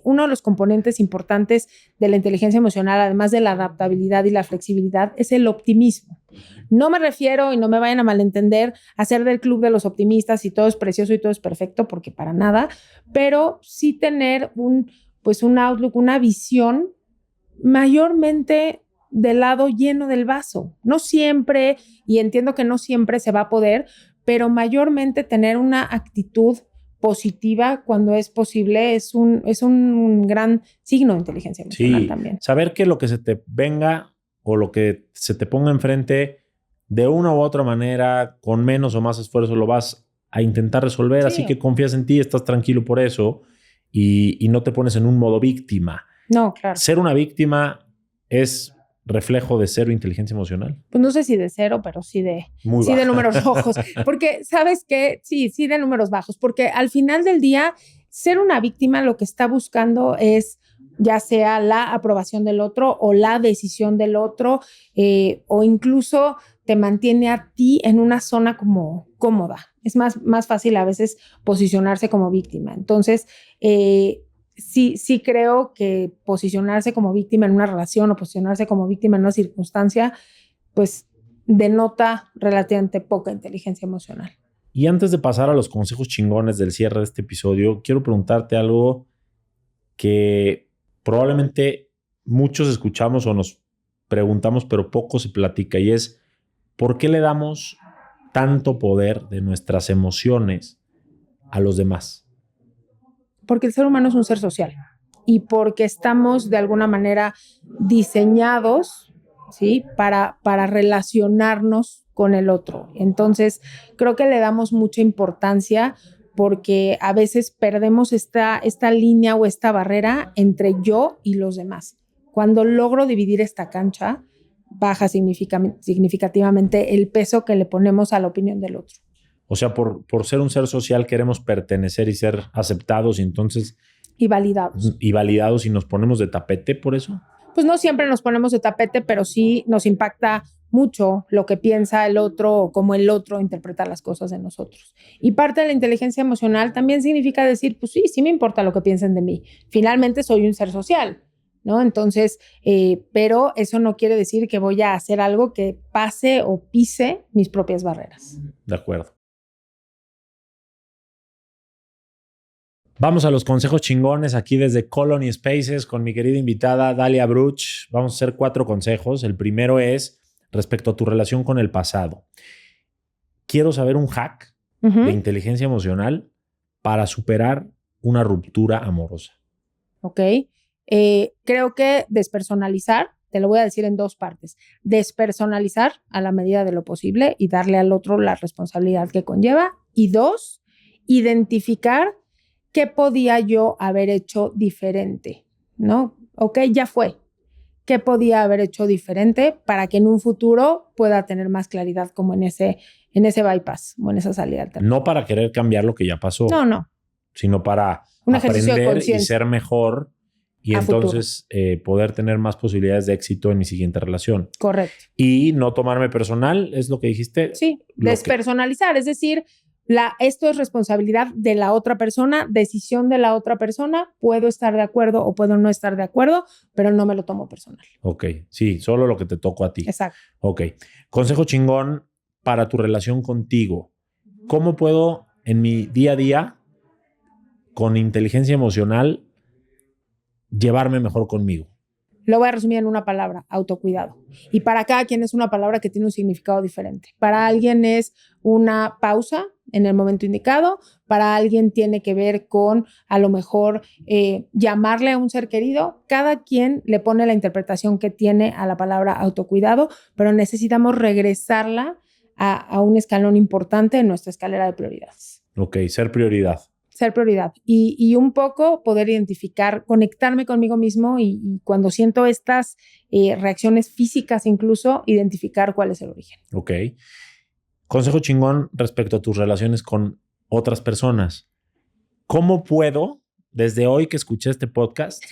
uno de los componentes importantes de la inteligencia emocional, además de la adaptabilidad y la flexibilidad, es el optimismo. No me refiero, y no me vayan a malentender, a ser del club de los optimistas y todo es precioso y todo es perfecto, porque para nada, pero sí tener un outlook, una visión mayormente del lado lleno del vaso. No siempre, y entiendo que no siempre se va a poder, pero mayormente tener una actitud positiva cuando es posible es un gran signo de inteligencia emocional también. Saber que lo que se te venga o lo que se te ponga enfrente de una u otra manera, con menos o más esfuerzo, lo vas a intentar resolver, así que confías en ti, estás tranquilo por eso y no te pones en un modo víctima. No, claro. Ser una víctima es reflejo de cero inteligencia emocional. Pues no sé si de cero, pero sí de números rojos. Porque, ¿sabes qué? Sí de números bajos. Porque al final del día, ser una víctima lo que está buscando es ya sea la aprobación del otro o la decisión del otro, o incluso te mantiene a ti en una zona como cómoda. Es más fácil a veces posicionarse como víctima. Entonces, sí creo que posicionarse como víctima en una relación o posicionarse como víctima en una circunstancia, pues denota relativamente poca inteligencia emocional. Y antes de pasar a los consejos chingones del cierre de este episodio, quiero preguntarte algo que probablemente muchos escuchamos o nos preguntamos, pero poco se platica, y es ¿por qué le damos tanto poder de nuestras emociones a los demás? Porque el ser humano es un ser social y porque estamos de alguna manera diseñados, ¿sí? para relacionarnos con el otro. Entonces, creo que le damos mucha importancia porque a veces perdemos esta línea o esta barrera entre yo y los demás. Cuando logro dividir esta cancha, baja significativamente el peso que le ponemos a la opinión del otro. O sea, por ser un ser social queremos pertenecer y ser aceptados y entonces... Y validados. Y validados y nos ponemos de tapete por eso. Pues no siempre nos ponemos de tapete, pero sí nos impacta mucho lo que piensa el otro o cómo el otro interpreta las cosas de nosotros. Y parte de la inteligencia emocional también significa decir, pues sí me importa lo que piensen de mí. Finalmente soy un ser social, ¿no? Entonces, pero eso no quiere decir que voy a hacer algo que pase o pise mis propias barreras. De acuerdo. Vamos a los consejos chingones aquí desde Colony Spaces con mi querida invitada Dalia Bruch. Vamos a hacer 4 consejos. El primero es respecto a tu relación con el pasado. Quiero saber un hack de inteligencia emocional para superar una ruptura amorosa. Ok. Creo que despersonalizar, te lo voy a decir en 2 partes. Despersonalizar a la medida de lo posible y darle al otro la responsabilidad que conlleva. Y 2, identificar qué podía yo haber hecho diferente, ¿no? Ok, ya fue. ¿Qué podía haber hecho diferente para que en un futuro pueda tener más claridad como en ese bypass o en esa salida alternativa? No para querer cambiar lo que ya pasó. No. Sino para un ejercicio de aprender conciencia y ser mejor y entonces poder tener más posibilidades de éxito en mi siguiente relación. Correcto. Y no tomarme personal, ¿es lo que dijiste? Sí, despersonalizar, es decir, esto es responsabilidad de la otra persona, decisión de la otra persona, puedo estar de acuerdo o puedo no estar de acuerdo, pero no me lo tomo personal. Ok, sí, solo lo que te tocó a ti. Exacto. Ok, consejo chingón para tu relación contigo. ¿Cómo puedo en mi día a día, con inteligencia emocional, llevarme mejor conmigo? Lo voy a resumir en una palabra, autocuidado. Y para cada quien es una palabra que tiene un significado diferente. Para alguien es una pausa en el momento indicado, para alguien tiene que ver con a lo mejor llamarle a un ser querido. Cada quien le pone la interpretación que tiene a la palabra autocuidado, pero necesitamos regresarla a un escalón importante en nuestra escalera de prioridades. Ok, ser prioridad. Ser prioridad y un poco poder identificar, conectarme conmigo mismo y cuando siento estas reacciones físicas incluso, identificar cuál es el origen. Ok. Consejo chingón respecto a tus relaciones con otras personas. ¿Cómo puedo, desde hoy que escuché este podcast,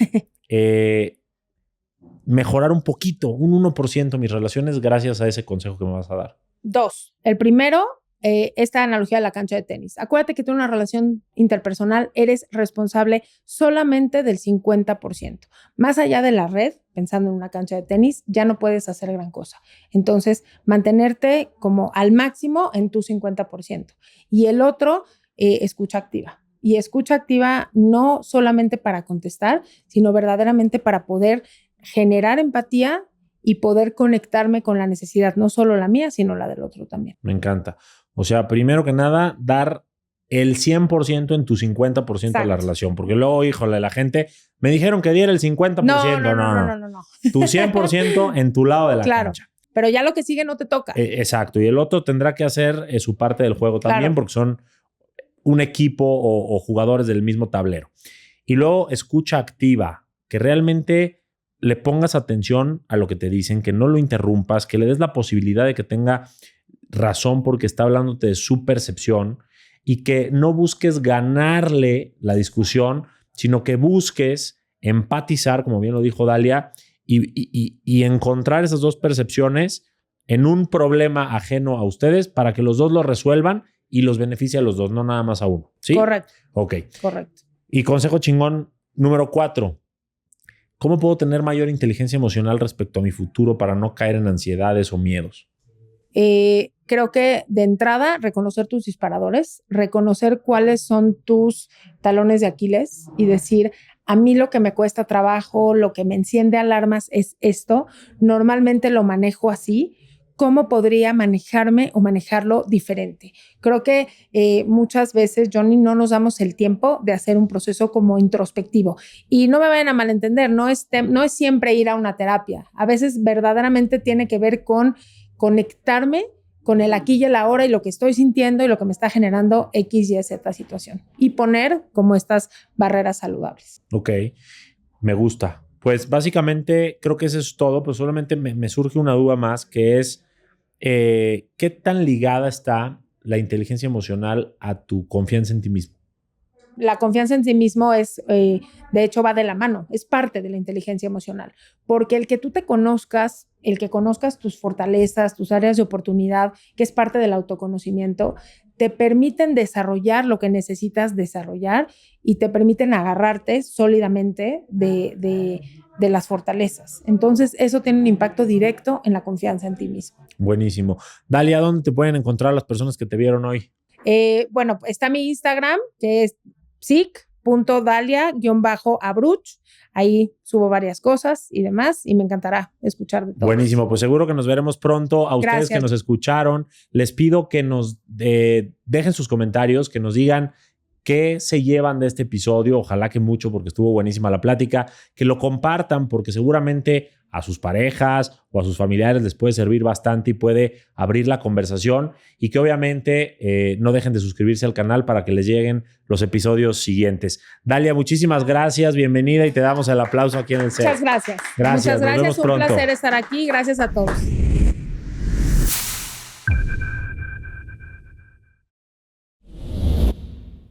mejorar un poquito, un 1% mis relaciones gracias a ese consejo que me vas a dar? 2. El primero, esta analogía de la cancha de tenis. Acuérdate que tú en una relación interpersonal eres responsable solamente del 50%. Más allá de la red, pensando en una cancha de tenis, ya no puedes hacer gran cosa. Entonces, mantenerte como al máximo en tu 50%. Y el otro, escucha activa. Y escucha activa no solamente para contestar, sino verdaderamente para poder generar empatía y poder conectarme con la necesidad, no solo la mía, sino la del otro también. Me encanta. O sea, primero que nada, dar el 100% en tu 50% de la relación. Porque luego, híjole, la gente... Me dijeron que diera el 50%. No. Tu 100% en tu lado de la cancha. Pero ya lo que sigue no te toca. Exacto. Y el otro tendrá que hacer su parte del juego también, porque son un equipo o jugadores del mismo tablero. Y luego escucha activa, que realmente le pongas atención a lo que te dicen, que no lo interrumpas, que le des la posibilidad de que tenga razón porque está hablándote de su percepción y que no busques ganarle la discusión, sino que busques empatizar, como bien lo dijo Dalia, y encontrar esas dos percepciones en un problema ajeno a ustedes para que los dos lo resuelvan y los beneficie a los dos, no nada más a uno. ¿Sí? Correcto. Ok. Correcto. Y consejo chingón número 4. ¿Cómo puedo tener mayor inteligencia emocional respecto a mi futuro para no caer en ansiedades o miedos? Creo que de entrada reconocer tus disparadores, reconocer cuáles son tus talones de Aquiles y decir, a mí lo que me cuesta trabajo, lo que me enciende alarmas es esto, normalmente lo manejo así. ¿Cómo podría manejarme o manejarlo diferente? Creo que muchas veces, Johnny, no nos damos el tiempo de hacer un proceso como introspectivo. Y no me vayan a malentender, no es siempre ir a una terapia. A veces verdaderamente tiene que ver con conectarme con el aquí y el ahora y lo que estoy sintiendo y lo que me está generando X, Y, Z situación. Y poner como estas barreras saludables. Ok, me gusta. Pues básicamente creo que eso es todo, pero solamente me surge una duda más, que es ¿qué tan ligada está la inteligencia emocional a tu confianza en ti mismo? La confianza en sí mismo de hecho va de la mano, es parte de la inteligencia emocional, porque el que tú te conozcas, el que conozcas tus fortalezas, tus áreas de oportunidad, que es parte del autoconocimiento, te permiten desarrollar lo que necesitas desarrollar y te permiten agarrarte sólidamente de las fortalezas. Entonces, eso tiene un impacto directo en la confianza en ti mismo. Buenísimo. Dalia, ¿dónde te pueden encontrar las personas que te vieron hoy? Bueno, está mi Instagram, que es psic.dalia_abruch. Ahí subo varias cosas y demás y me encantará escuchar de todo. Buenísimo, pues seguro que nos veremos pronto. A ustedes que nos escucharon, les pido que nos dejen sus comentarios, que nos digan qué se llevan de este episodio. Ojalá que mucho, porque estuvo buenísima la plática. Que lo compartan, porque seguramente a sus parejas o a sus familiares les puede servir bastante y puede abrir la conversación. Y que obviamente no dejen de suscribirse al canal para que les lleguen los episodios siguientes. Dalia, muchísimas gracias, bienvenida y te damos el aplauso aquí en el set. Muchas gracias. Gracias, Muchas gracias, nos vemos pronto. Un placer estar aquí. Gracias a todos.